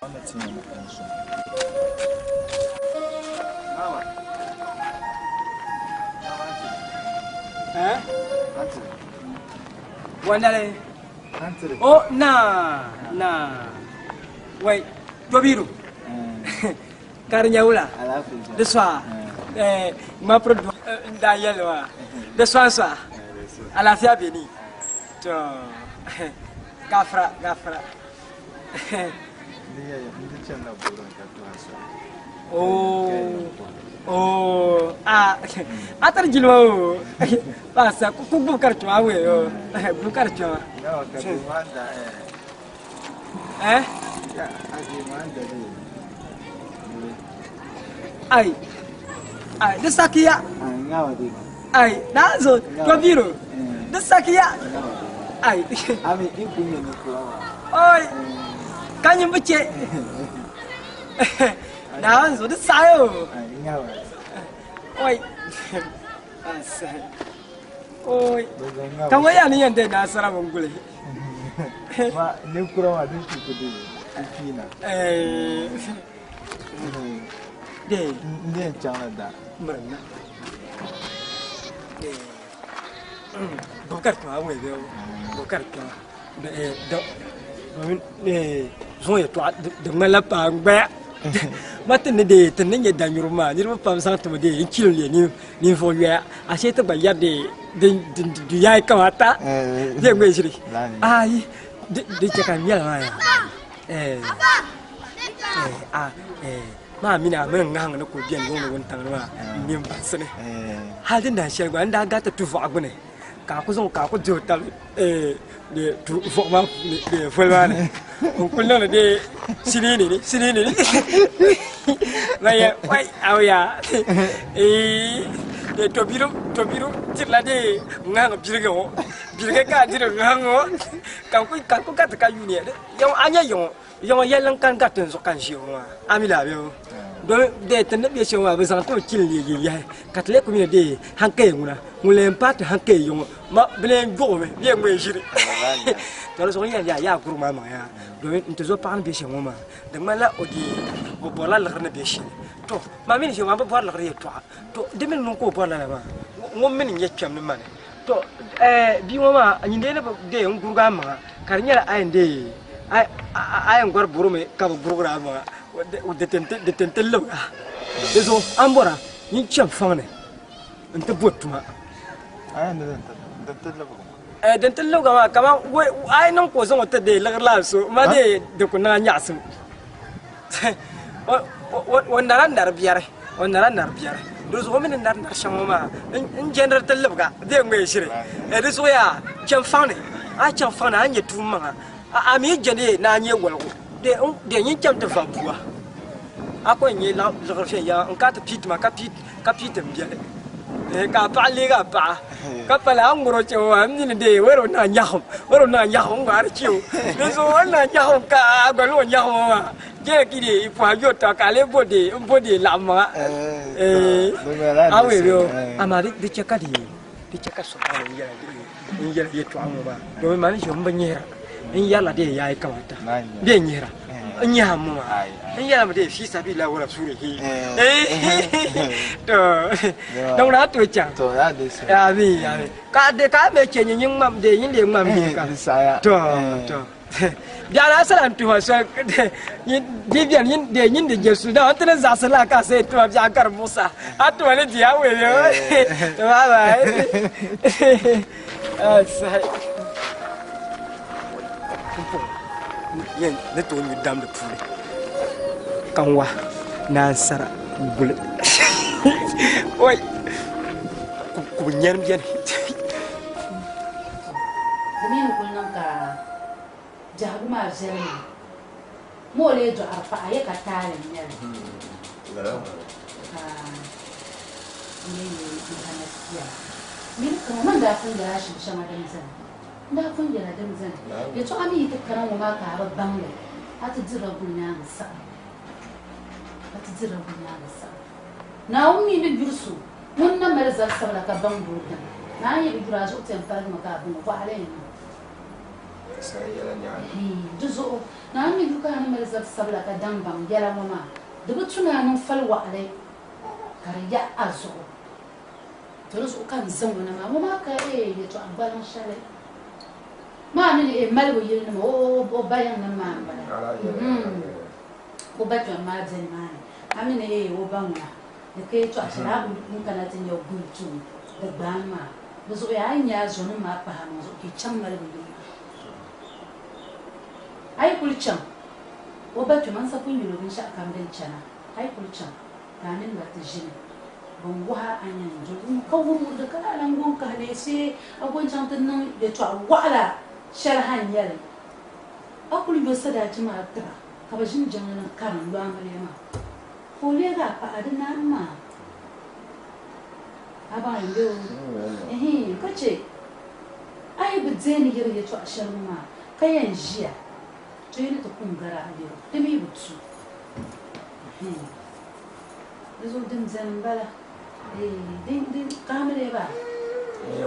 Speaker 6: Wani tiya na kansu.
Speaker 5: Eh?
Speaker 6: Antu.
Speaker 5: Wanale.
Speaker 6: Antu.
Speaker 5: Oh, nah. Wait, dua biru. Karnya ula.
Speaker 6: Alafu.
Speaker 5: Deswa. Ma produit ndayel wa. Deswa sa. Alafia beni. To. Gafra.
Speaker 6: Dia ndi chana buru ka tu haso.
Speaker 5: Oh, atar jilwa. Basa ku bukar tu awe yo. Bukar tu.
Speaker 6: Ya ka tu manda
Speaker 5: Eh?
Speaker 6: Ya, aje manda ni.
Speaker 5: Ai, desakia.
Speaker 6: Ngawa di.
Speaker 5: Ai, nazo, dua biru. Desakia. Ai.
Speaker 6: Ami impunya ni kuwa.
Speaker 5: Oi. Kanyi mbiche. Nazo desayo.
Speaker 6: Ngawa.
Speaker 5: Oi. Asa. Oi. Kamu ya ni yande nasara mongule.
Speaker 6: Ma ni kuwa di kudu. Ipina. Dia jangan ada.
Speaker 5: Mana? Bukan tu awak dia. Bukan tu. Zon ya tu dengan lapang ber. Mata ni dia tenang je dalam rumah. Ni rumah pamsang tu dia kilo ni follow. Asyik tu bayar dia kamata. Dia mesti. Ai, dia cakap ni lah. ma mina men ngang na ko bien go won tang ma nim basne halin da shel gwan da gata tu fa gune ka ku zon ka ku jo tal de tu fo ma de fo ma ne on ko no de sini ni na ya wai aw ya de to biro tirla de ngang birga ka dir ngang kan ku ka ta yu ne yo anya yo yelan kan ka tun so kan shi wa amila bio do de tan be shi wa be san to kin li ya ka tle ku mi de han ke nguna ngulen pat han ke yo ma blen go me ye ngwe shi to so ya guru ma ya do nte zo pan be shi ma de mala odi o bola la na be shi to ma min shi wa ba bola la to de min non ko bola la ma ngom min ye kyam ni ma to bi ma nyinde ne de nguru ga ma kar nyala ay de ay ngor burume ka burugura ma de tente loga deso ambora ni cham fane nte botuma
Speaker 6: ay de tente
Speaker 5: loga ma kama ay non ko so te de la so ma de ko na nyasu on ndar biare deso min ndar shamo ma in general te loga de ngwe shire deso ya cham fane anye tuma ami jende na nye walgo de yin cham te vabua ako nye la je ya en ka te pit ma ka pit mbiale ka pa le ka pa la ngoro che wa ni de wero na nyahom ngar chiu de so na nyahom ka ba lo nyahom ma je ki de ipa yo ta ka le bodi la ma awe yo amari de cheka so ni ya ye to amwa do mani jom banyera in yalla de yayi kamata de nyira nyamu in yalla ma de fi sabila wala surihi to don na to cha
Speaker 6: to ya de
Speaker 5: ya bi ka de ka me chenye yin mam de yin de mam ni ka to ya na salan tu so yin bibian yin de jesu da antene za sala ka se to ya kar musa atu ne dia we to ba sai yen ne to ni dam de poulet kanwa na sara bul oi ku nyen bien
Speaker 3: Demi ko nan ka jagu ma zeli mo le do arfa ay ka tare ne min ko man da fun da shi shama da zan da fun da zan ya to ami ta karan wa ka ba bangle ata jira gunya sa na ummi bi jursu mun na marzal sabla ka bangu na yi bi jurajo tem fara ma ka bu fa alayin
Speaker 1: sai yala nya
Speaker 3: juzo na mi duka na marzal sabla ka dan bam yala mama dubu tunanin falwa alai kariya azo to su kan zan wani ma ka ya to ambalan shale ma ni malwo yin ma o bayan nan ma bala ko ba to ma zen ma amina o banwa da kai to ashira mun kana tin yau gultu da bama da so ya anya zo ni ma fa ma zo ki can malwo yin ai kulcan o ba to man sa kun yi lobin sha kan dan cana ai kulcan kanin ba ta jini bon wa anyan jo ko mu da kala nan gon ka ne sai agon can tin nan da to wala sharhan yare akul yo sada ci ma ta ka ba jin jan nan kan lo amare ma ko le ga fa adina ma aba yo ko ce ai bu zeni yare ya to ashar ma kayan jiya to yi ta kungara a yau da mi butu zo din zambala din kamere ba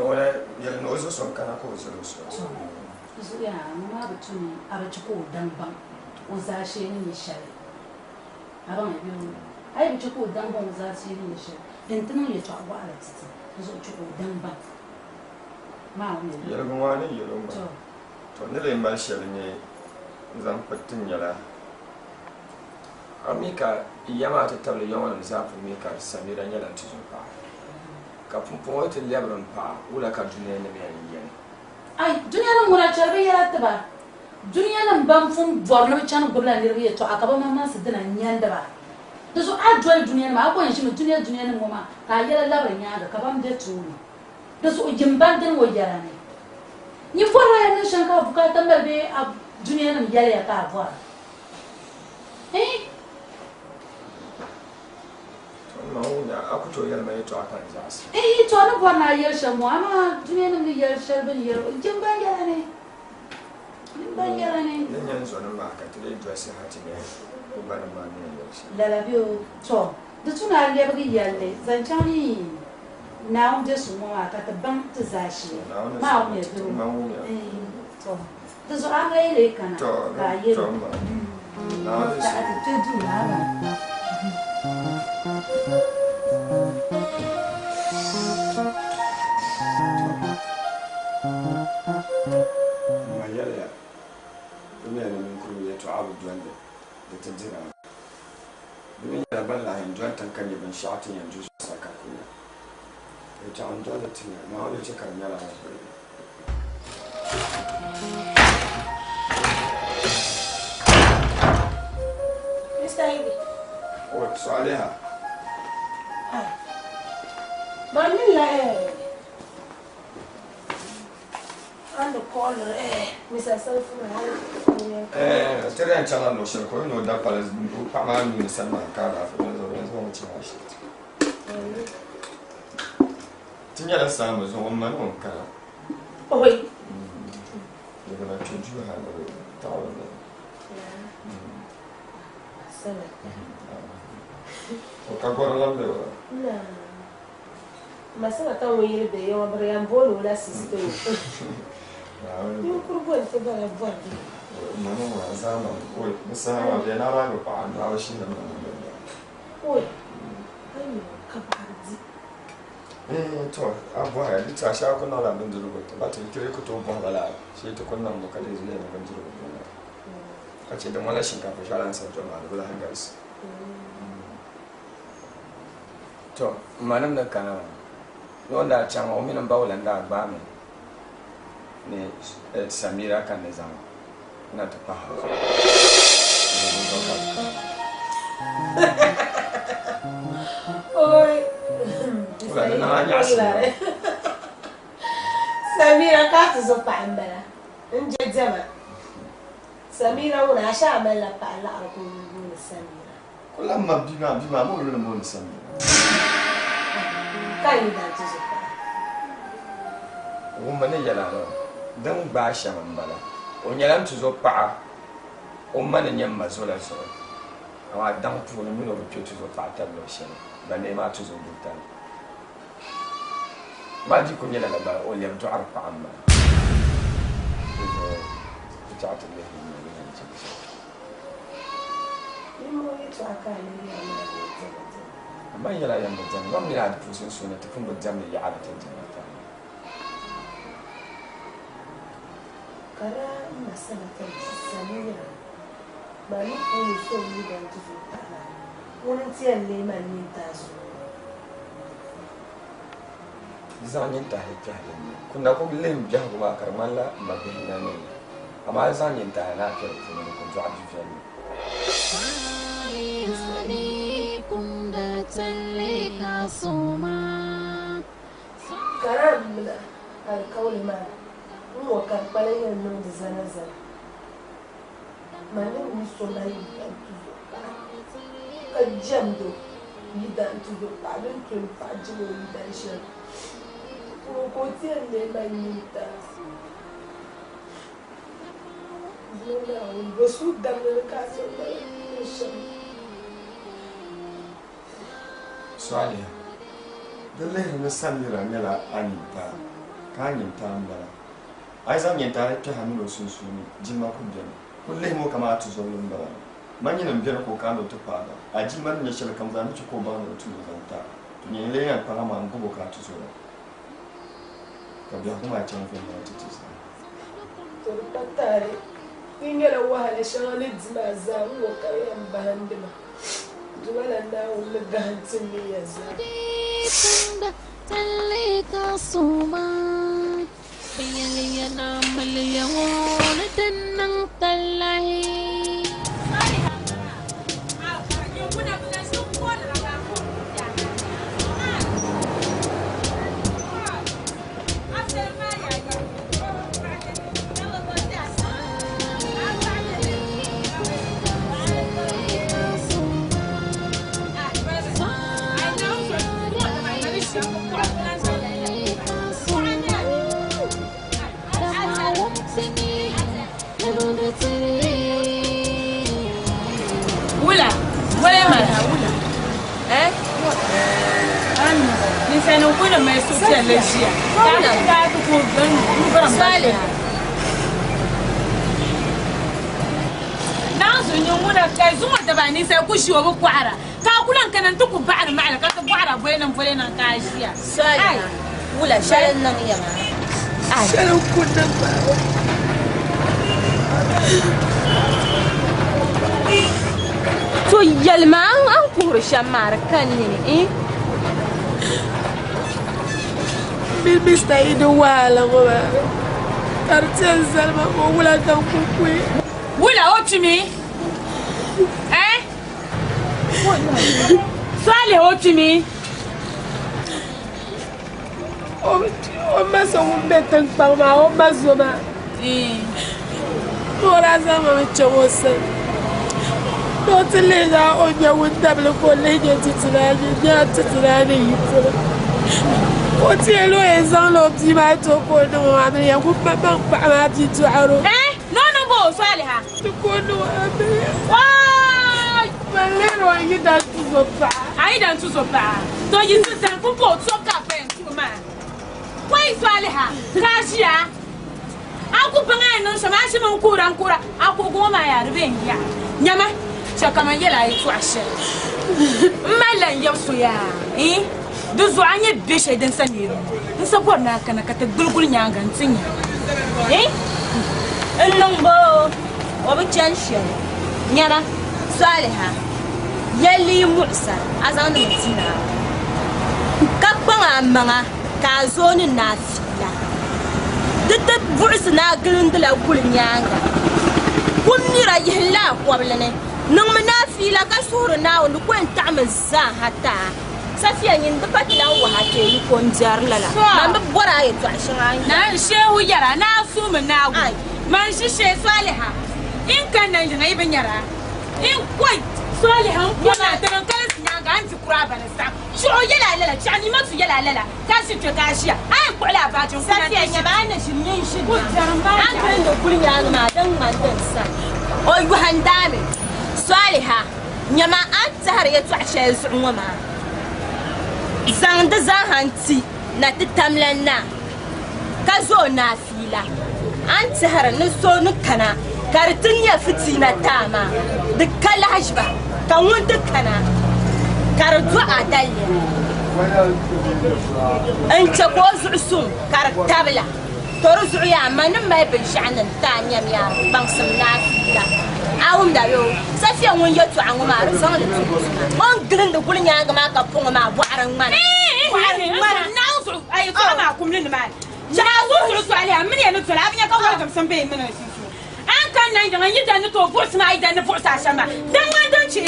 Speaker 1: wala yala no so son kana ko so
Speaker 3: zo ya ma butu ne a ba ko dan ban o za she ni shari aban biyo ai bi ko dan ban o za she ni shari din tinu ya to wa ala titi zo ko dan ban ma wani
Speaker 1: yala gwa ne yala ma to ne le ma shari ne zan patin yala amika yama ta tabla yawan zafu me ka samira nyala tijin pa ka pumpo wata lebron pa ula ka duniya ne me yan
Speaker 3: ai duniya nan mura charbe yala ta ba duniya nan ban fun borno chan gurla ne to akaba mama su dina nyanda ba da so a dole duniya ma ko yin shi duniya ne ma ka yala labarin ya ga ka ban da tuni da so jimban din wo yara ne ni fora ya ne shanka buka tambar be a duniya ne yala ya ka fora
Speaker 1: Maunya aku to yar mai to akan jas.
Speaker 3: To na bona yar shamu ama duniya ne yar sharban yar jimban yara ne jimban yara ne
Speaker 1: Nan yan zo nan ba ka tare da sai hati ne ko ba da ma ne yau.
Speaker 3: la biyo to da tuna le ba yalle zancani na unje su mu aka ta ban ta zashi ma mu ne duro to da so an ga ile kana ga yero
Speaker 1: na da
Speaker 3: ta ta du na ba
Speaker 1: Mayala dunia ni mkuru yetu abu duande da ta jira domin yana ban lahin duwan tankan yabin sha'atin yanzu su saka kuna ya ta an dole tina na wani cikar yara na bari
Speaker 2: Mr. Ivy.
Speaker 1: o so aleha
Speaker 2: Mamila on the corner Mr. Selfie
Speaker 1: tere an chana no shir ko no da pala pa ma ni sama ka da fa no zo mo ci ma shi tinya la sama zo man on ka
Speaker 2: Oi.
Speaker 1: You're going to change your hand over taller than. Agora lá leu.
Speaker 2: Não. Mas ela tá ir de eu abri a bolo lá assisto. Eu curvo esse bala bora.
Speaker 1: Não, azar não. Oi, você não vê na hora do pá, não acho ainda não.
Speaker 2: Oi. Ai, capardi.
Speaker 1: To, abuwa ya lita sha kuna la bin duru ko ba ta kire ku to bon bala shi to kun nan muka da zule ne ban duru ko ka ce da mala shinkafa sharan sa to ma da bala hangaris to manam da kana wanda can o minan bawlan da ba mi ne Samira kan ne zama na ta fa
Speaker 2: Oi. Samira ka zo pa mbala. Nje jama. Samira una sha mala pa la ko ni Samira.
Speaker 1: Kula ma bima mo lo mo Samira.
Speaker 2: Kai da zo pa.
Speaker 1: O mane yala no. Dan ba sha mbala. O nyalam tu zo pa. O mane nyam mazola so. Awa dan pu no mi no tu zo pa ta lo sha. Ba ne ma tu zo butan. ما جيكم يلا لما أقول يوم تعرف عما بتاعت اللي ما يلا يوم بالجنة ما من هذا فلوس سنة تكون بالجنة اللي عادة الجنة
Speaker 2: كرا مسألة السميرة ما نقول سوي بنتي ونتي اللي ما ننتظر
Speaker 1: zanyin ta haifi halin kuna ko lim jaha kuma karman la mabin na ne amma zanyin ta na ta kuma kun zo a jiya ne
Speaker 7: عليكم لا تلك صوما
Speaker 2: كرامنا القول ما هو كربلا ينون زنزل ما نمي سولي أنتو كجمدو يدا أنتو بعدين كل فاجلو يدا شر وقتي اللي ما ينتا زولا والبسود دم الكاسر ما يشم
Speaker 1: swaliya lallai ne Samira ne la anyinta ka anyinta mbara ai zan yinta ta hannu no sunsuni jima kun biya kullai mo kama atu zo mbara manyi nan biya ko ka no to fada aji man ne shel kam zan ci ko ba no tu zanta to ne le yan fara ma ko ka tu zo ka biya kuma can fa ne ta sa
Speaker 2: to patare ingela wahala shawani dzima za mu kayan bandima wala na wala gantin ne yanzu
Speaker 7: kunda tallika suma bayyana miliyan wani dannan tallahi
Speaker 3: no kuna mai su ce lafiya ta ko gani baran sale na zo yin muna kai zuma da ba ni sai ku shiwo ba kwara ka kulan kanan tuku ba'ar ma'al ka kwara boyenan boyenan ka shiya
Speaker 8: sale wula shalan nan yama
Speaker 2: shalan kunnan ba
Speaker 8: to yalma an kuru shamar kan ne
Speaker 2: Mr. Ido wala goba Kartel Salma ko wula tan kukwe
Speaker 3: wula otumi Sale otumi
Speaker 2: o masa umbe tan pama o mazoma ora zama mchowosa Totally now on your window for lady to you. What yellow is all of the matter for no one. I would not be to arrow.
Speaker 3: No, Saliha.
Speaker 2: To go no why? My little, you don't so bad.
Speaker 3: I don't so bad. Don't you sit and put so cafe to a man? Why, Saliha? Kasia? I could bang no some maximum kura. I could go my adventure. Yama. Chakamanyela is wash. Malan Yosuya, Do Zwanya Bish I didn't send you. The support now can I cut a good young and sing.
Speaker 8: A lumbo of a gentian. Yara, Saliha, Yelly Mursa, as on the Matina. Kapanga Manga, Kazon and Nafila. The voice now grin the la Pulinyanga. Punira Yella, Wablane. No manafila kasuru now and when Tamaza hata. Safia in the Patla Wahate, Ponjarla. Number what I trash.
Speaker 3: Now, share we yara now, Suman now. Man, she says Saliha. In Canada, even Yara. In quite Saliha, one at the young anti crab and stuff. Sure, Yella, Chani must Yella, Cassie to Cassia. I'm quite about you, Safia, and Yamana, she means she would I'm going to put young madam, my son. Oh, you hand damage. Saliha, Yama answer her to a shells woman.
Speaker 8: Zang the Zahanti, not the Tamlana. Kazona fila. Answer her no so no cana. Cartinia Fitina Tama. The Kalashba. Kamunta Kana. Karadua Adalia. And Chapos soon. Caratabla. Toruzuya, Manam Mabel Shannon, Tanya, Bangsam Nafila. I won't know. Safia when you're to Angomar, one grin the pulling Yangama upon my water money.
Speaker 3: Now, I am coming man. Child, I'm many and having a couple of some payment. I can't and you done it to a force night and the force Ashama. Then why don't you?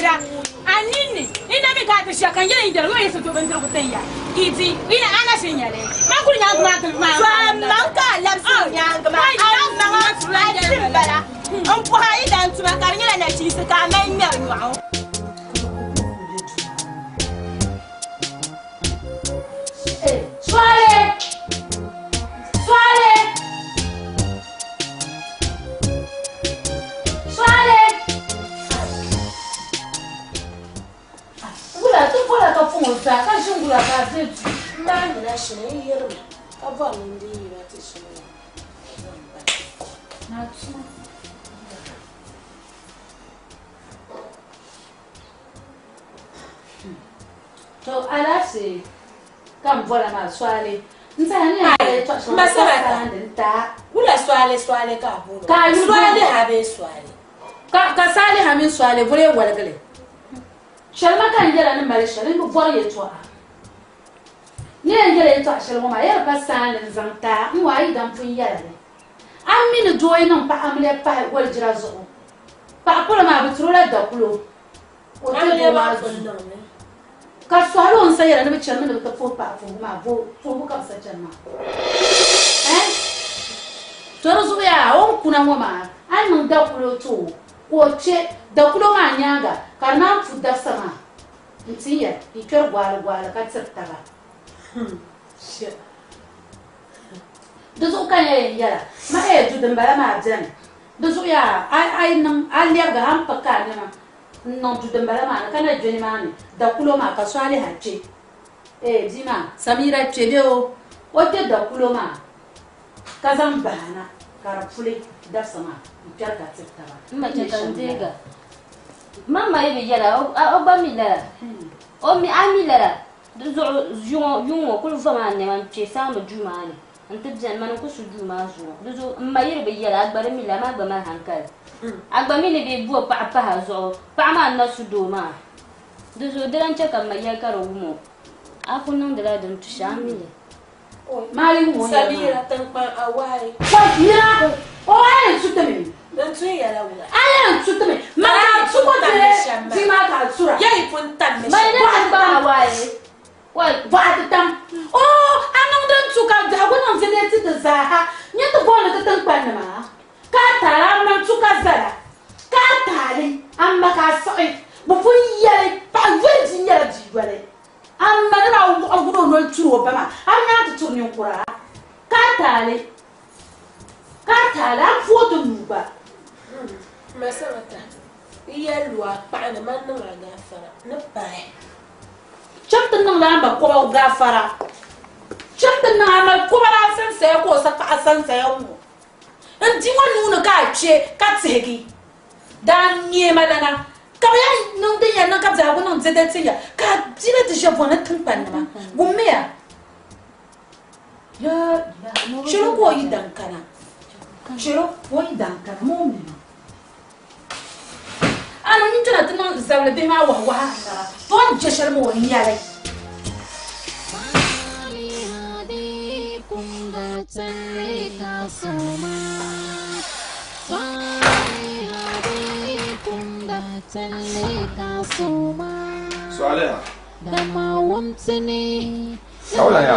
Speaker 3: I need it. In every kind of shack and you're in the race to Ventura. Easy, in Anna Signale. I could not Manka, I'm quiet and to my career and she's the car name now. Swallow! Swallow! Swallow! Voilà, tout pour la capon, ça, quand je vous la passe, man, la chaîne, hier, avant de dire, so alasi kam vola ma swale nsani ya masara ta ula swale ka bulo ka swale habe swale ka sale ha min swale vole wala gele shalma kan jela ni mare shale ko bor ye to ni ngele to shalma ma ya pasane zanta ngwa idan fun yale amini joy non pa amle pa wal jira zo pa pula ma butrula da kulo o te ma ka swalo on sayara na bichama na ka fo pa fo ma fo ka sa chama toro zo ya on kuna ngoma an mun da kulo to ko che da kulo ma nyanga kana fu da sama ntiya ikor gwala ka tsirta ba shit dozo kan yara ma ju dan bala ma jan dozo ya ai nan aliya ga han pakka ne ma non tu dembala ma kana jeni mani da kulo ma ka swale hache Dima, Samira Chedeo, what did the Kuloma? Kazam Bahana, Karapuli, Dasama,
Speaker 4: Machandega. Mamma yella, Obamilla. Oh, me, Amilla. You could from and Chesam Jumani, and the gentleman who should do Mazu. My yella, but a milla, my uncle. Agbamili be bo papa hazo, Pama not to do ma. Do so didn't check on my yaka or more. I put on the ladder to Shamili.
Speaker 3: Mali
Speaker 2: Sabira tampa awai.
Speaker 3: What miracle? Oh, I am shooting.
Speaker 2: Dan tu ya la wala.
Speaker 3: I am shooting. Ma support Dima Sura.
Speaker 2: Ya ipun tan me.
Speaker 4: My name is Away. What?
Speaker 3: What them? Oh, I know them took out the one on the Zaha. Yet the one at the Panama. Katara, I'm took a Zara. Katari, I'm Macassoy. Before ye, by waiting yet, I'm not a good to Obama. I'm not to New Kura. Katari, I'm for the Nuba.
Speaker 2: Masarata. Yellow, pan a man, no gafara. No pie.
Speaker 3: Chapter no lamba, call Gafara. Chapter Nama, Kura, and say, was a sunset. And do you want to catch Katsegi? Dan ye Madana. Kaya no day and no caps I went on the dead singer. Cat, did it shop on a tumpanama. Wumea. Yeah, Chiro, boy, Dankana. Chiro, boy, Dankana, moment. I don't need to know the Zavadima Waha. Don't just a more in Yale.
Speaker 1: Soalnya.
Speaker 7: Dama wamtini.
Speaker 1: Kau lah ya.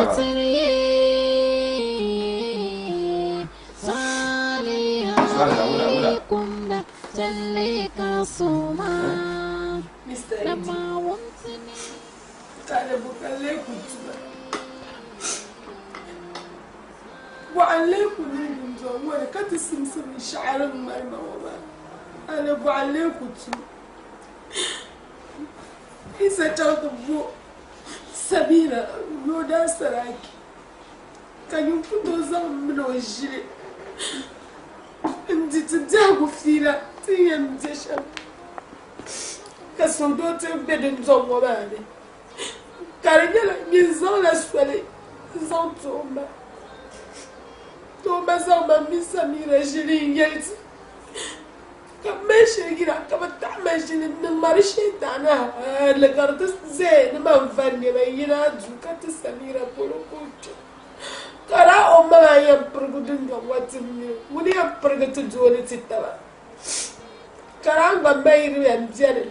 Speaker 2: Mr. Dama wamtini. Tare bukan lekut. وعليكم من جوا كنت سمسم شعر ما يموت أنا بعليكم إذا جاءت بو سبيرة لودا سراكي كان يمكن توزع من وجهي أنت تدعو فينا تيم تشام كسندوت بدن جوا بعدين كارجلا ميزان أسفلي زانتوما Toma zama misa mira jili yelti. Kameshe gira kamata meshili nmarishe tana. Le kartus ze nman vanni ma yina jukati samira polokucho. Kara oma ya pergudunga watimni. Muni ya pergutu joli titaba. Kara ngba mayri ya mjane.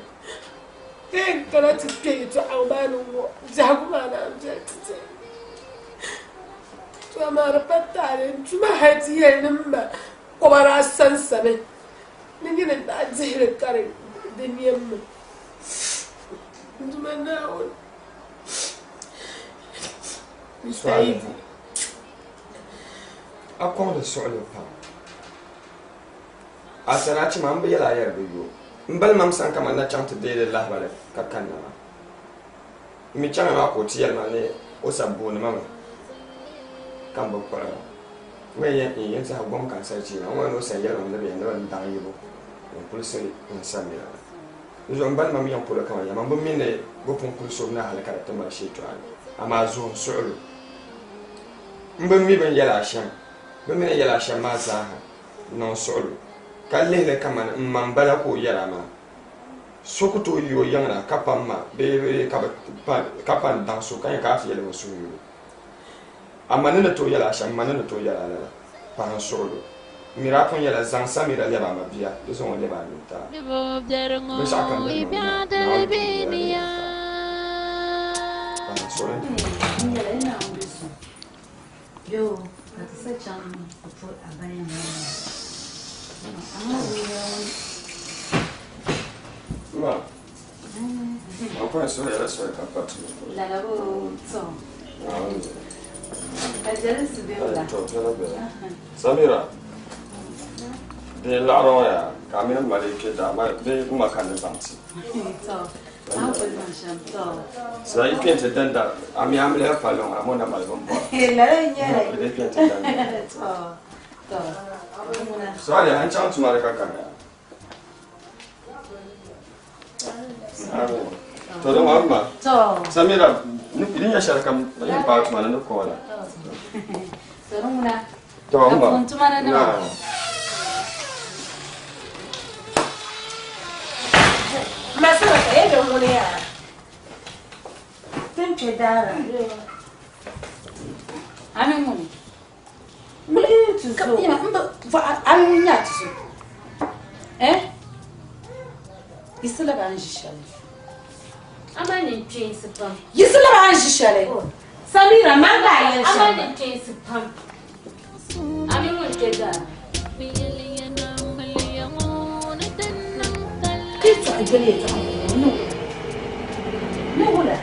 Speaker 2: Ken kara tike to awmanu jagumana amjati. Amara patare, cuma hati yenimba, kobara sansame. Ningine ndazire kare deniyem. Cuma naon. Mistaiv.
Speaker 1: Akon de su'lu pa. Asanachi man bi yala yar biyo. Mbal mam san kama na chante de Allah wala kakanna. Mi chama ma ko tiyal mane o sabbu ne mama. Kambo kwa we yen sa bom kan sa chi na wano sa yalo na be na dan yibo on police on samira zo mbal mam yan polo kan ya mam bum mine go pon police na halaka ta ma shi to ama zo su'lu mbam mi ban yala sham bum mine yala sham ma za non su'lu kalle le kaman man bala ko yala ma sokuto yo yanga kapam ma be kapan dan so kan ka fi yala so amanene to yala sham manene to yala la pan solo mira kon yala zansa mira leba mabia de son leba nta me sakan de binia pan solo
Speaker 3: Yala ina umbeso. Yo, atasa chama ko abaya na.
Speaker 1: ma enfin so yala so ka pat
Speaker 3: La labo so. Ajaransu beula.
Speaker 1: Samira. De la roya, kamina malike da ma de makan banti.
Speaker 3: So,
Speaker 1: So you can't attend that. I'm here for long. I'm on my own. Sorry, I'm trying to marry Kaka. Todo mama. Samira, ni ya shaka ni part man no kola.
Speaker 3: Sorumuna.
Speaker 1: Toma.
Speaker 3: Na.
Speaker 2: Masala ka edo mo ya. Tempe dara.
Speaker 3: Ami muni.
Speaker 2: Muli tu so.
Speaker 3: Kapima mba alunya tu. Isla ba anjishale.
Speaker 4: Amani trains pam.
Speaker 3: Isla ba anjishale.
Speaker 2: Samira manga ya sha.
Speaker 4: Amani trains pam. Ami mun keda.
Speaker 3: Kita igale ta. No. No wala.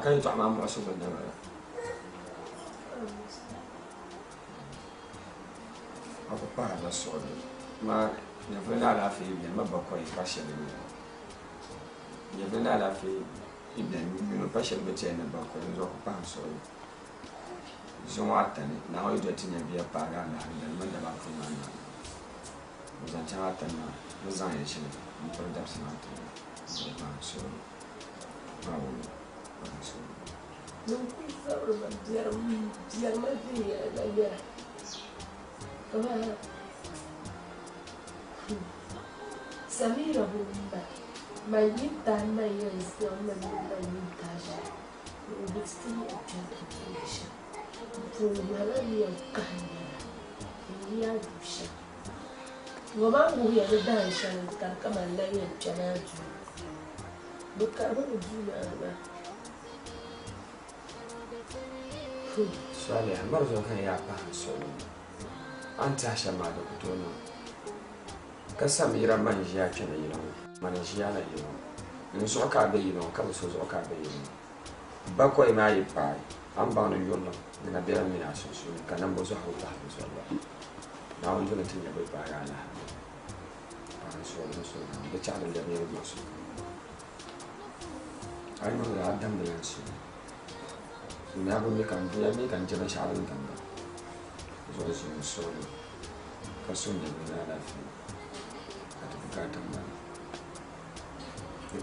Speaker 1: Kan tak mampu sebenarnya. Aku paham soal. Ma, ya benar lah fi, ya ma bakoi pasien ni. Ya benar lah fi, idan minum pasien betul ni bakoi, jadi aku paham soal. Semua tani, nak awak jadi ni biar parah lah, dan mana bakoi mana. Macam cara tani, macam ni sih, produk semata. Paham soal.
Speaker 2: Não precisa dizer mais dia. Samira bumba, mayita na yensi omanyita yitaja. Ubisini atyakutisha. Mfumala ya kanya. Ya dusha. Wamangu ya dansha kama la ya chanaju. Bukabu jula ba.
Speaker 1: Swali ambazo kan ya paham soal. Anta shama da kutono. Kasamira manjia chana yino, manjia na yino. Nso ka be yino, ka so ka be yino. Bako ima yi pai, amba no yono, na bera mina so kana mbozo hauta so ba. Na on jona tinya be pai ala. So be chana le me do so. Ai no ya dam be so. Ina bu mi kan jana sharin kan ba. So so kasun da na lafi. Ata bukatan ba.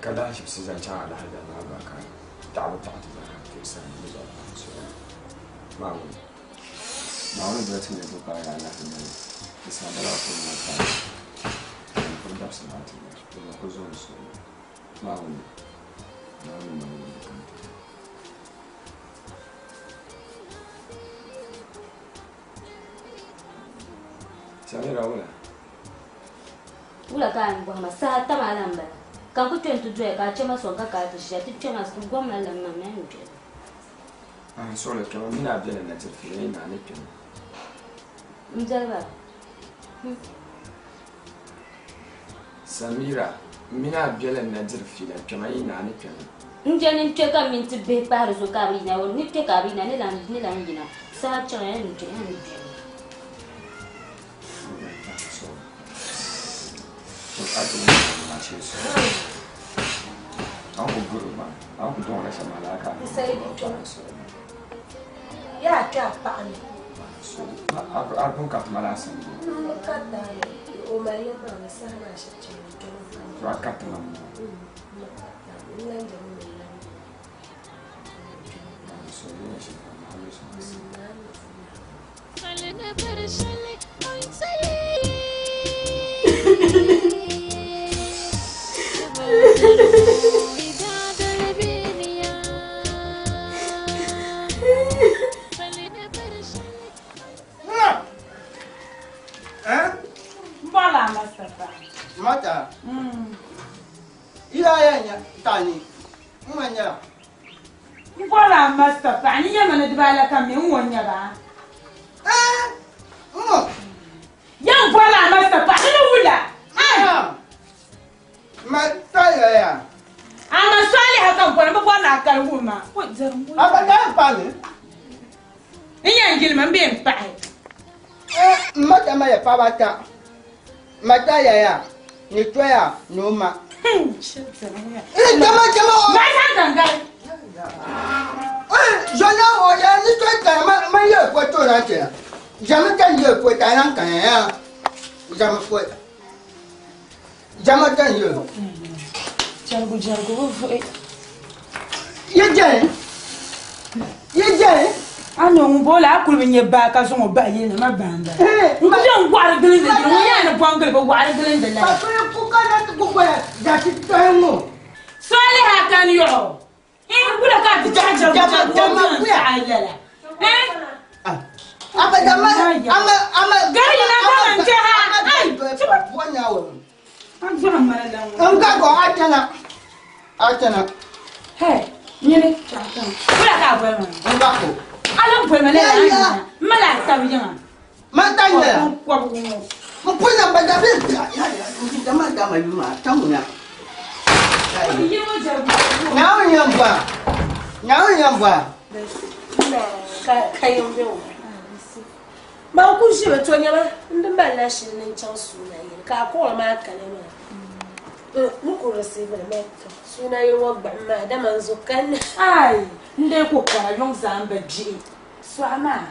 Speaker 1: Kada shi sai zan ala hada na ba ka. تعبت تعتذر في سنة نزار Mauni dua tu ni bukan yang nak ni. Di sana adalah aku nak produk semati. Aku kuzon so. Mauni. Samira wala.
Speaker 4: Wala kan buat masa tak malam ber. Kau tu yang tujuh ka cuma soka ka tu siapa tu cuma aku gom malam mana yang tu.
Speaker 1: Soalnya kalau mina biar nak cerita ni nak ni pun.
Speaker 4: Menjawab.
Speaker 1: Samira, mina biar nak cerita kalau ini nak ni pun.
Speaker 4: Njani mcheka minti be pare so kabina won ni te kabina ni lan gina sa chaya ni te ni te
Speaker 1: Aku guru mah, aku tuh orang sama lah kan.
Speaker 2: Saya ya apa ni?
Speaker 1: Aku kat malah sih.
Speaker 2: Kata Umayyah mana sana sih?
Speaker 1: Kat mana?
Speaker 3: Bala Mustafa.
Speaker 9: Mata. Iya tani. Manya.
Speaker 3: Bala Mustafa, ni yana da bala kan me wonya ba. Yan bala Mustafa, ni wula.
Speaker 9: Mata ya.
Speaker 3: Ama swali hakan ko ba na kan wuma.
Speaker 9: Apa dah pani?
Speaker 3: Ni yan gilman be pa.
Speaker 9: Mata maya pabata. Mata ya. Ni toya noma. Jama.
Speaker 3: Ma san dangal.
Speaker 9: Jana oya ni toya ma ye ko to na che. Jama kan ye ko ta nan kan ya. Jama ko. Jama kan ye.
Speaker 3: Jargo.
Speaker 9: Ye je.
Speaker 3: Ano mbola akulu nye ba ka so ba ye na mabanda. Ndio ngwara gele de mo ya na bwangle ba ngwara gele de la.
Speaker 9: Papa ku kana ku ko da ti tamo.
Speaker 3: Swali hakan yo. Kula ka ti jama ku ya ayala.
Speaker 9: Apa jama ama
Speaker 3: gari na ba man je ha. Ai,
Speaker 9: coba punya wo.
Speaker 3: An zo mara da wo.
Speaker 9: Enggak kok atana.
Speaker 3: Hey, nyene ka kan. Kula ka ba man.
Speaker 9: Enggak kok.
Speaker 3: Alam pwe mele na. Mala ta bi jama.
Speaker 9: Matanya. Mpunya pada vipi? Jama yuma tamu ya. Nyawo nyamba.
Speaker 2: Kayo mbe. Ma ku shi ba to nyama ndin ba na shi nan can suna yi ka ko ma kale ma. Mu ko receive na meka. Suna yi wa ba ma da manzo kan.
Speaker 3: Ai, nde ko kwara yong zamba ji. So ama.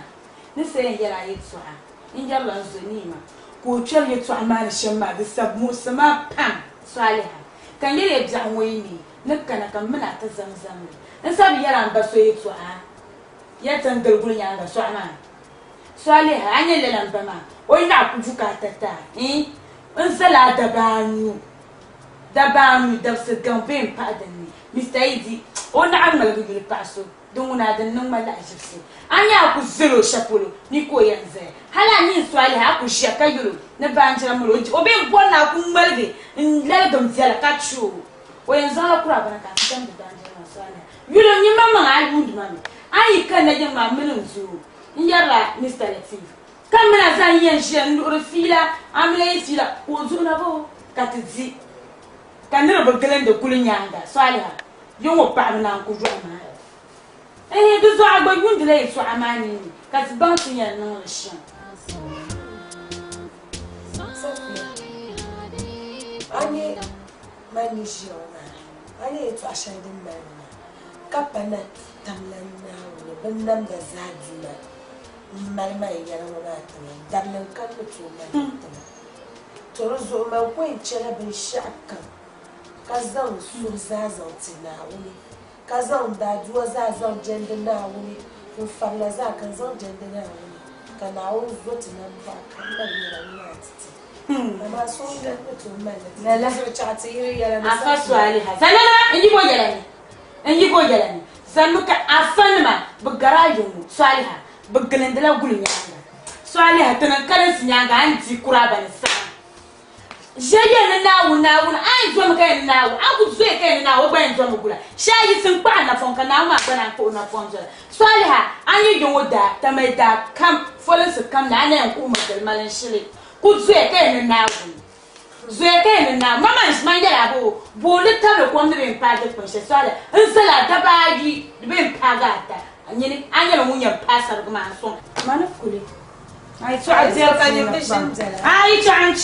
Speaker 3: Ni se yera yi so ha. Inja lanzo ni ma. Ko twer yi to ama ni shemma bi sab mu sama pam. So ale ha. Kan yere bia wai ni. Nakana kan muna ta zamzam. In sabi yara ba so yi to ha. Ya tangal gul nyanga so ama. So ale ha anya le lamba ma. O ina ku fuka tata. In sala dabanu da se gambe pa dani. Mr. Idi, o na amal gul paso. Dunguna da nan mala ajibse. Anya ku zero shapolo ni ko yanzu. Hala ni swali ha ku shaka yuro na banjira mulo. O be bona ku malge in la dom tiala ka chu. O yanzu ha kura bana ka dan da banjira swali. Yuro ni mama ai mundu mami. Ai kan na jama milin zu. Nyara Mr. Latif. Kan mina zan yin shen dur fila amle fila o zo na bo ka tizi. Kan ne ba gelen da kulun yanga swali ha. Yongo pa na ku jama. Do so agba gundile so amani ka ti ban ti yan no shan
Speaker 2: Ani mani jiona. Ani to ashadin mani. Kapana tamlanna ne bannan da zadina. Mai yana na tana. Darlan kan mutu mai tana. To zo ma ko in cire bin shakka. Kazan su zazan tinawi. Kazan da duwa zazan jenda na wuni famla za kan zan jendena kana o vote na ba kan da ni ra ma so ga to mala la so chat yi ya na
Speaker 3: afa swali ha sanana inji bo jalani sanuka afanma bugara yumu swali ha bugalendala gulunya swali ha tanan kalan sinyanga anti kuraba ni sa jeye na nawu ai zo maka nawu aku zo ke nawu gba nzo mugula shayi sin pa na fonka na ma gba na ko na fonzo swali ha anyi yo da tameda kam folen se kam na na ku magal malan shiri ku zo ke nawu zo ke na mama ismanja la bo le table ko ndre pa de ko se swali nsala tabaji be pagata anyini anyala munya pasar ko ma son mana kule ai so azia ka ni kishin ai chan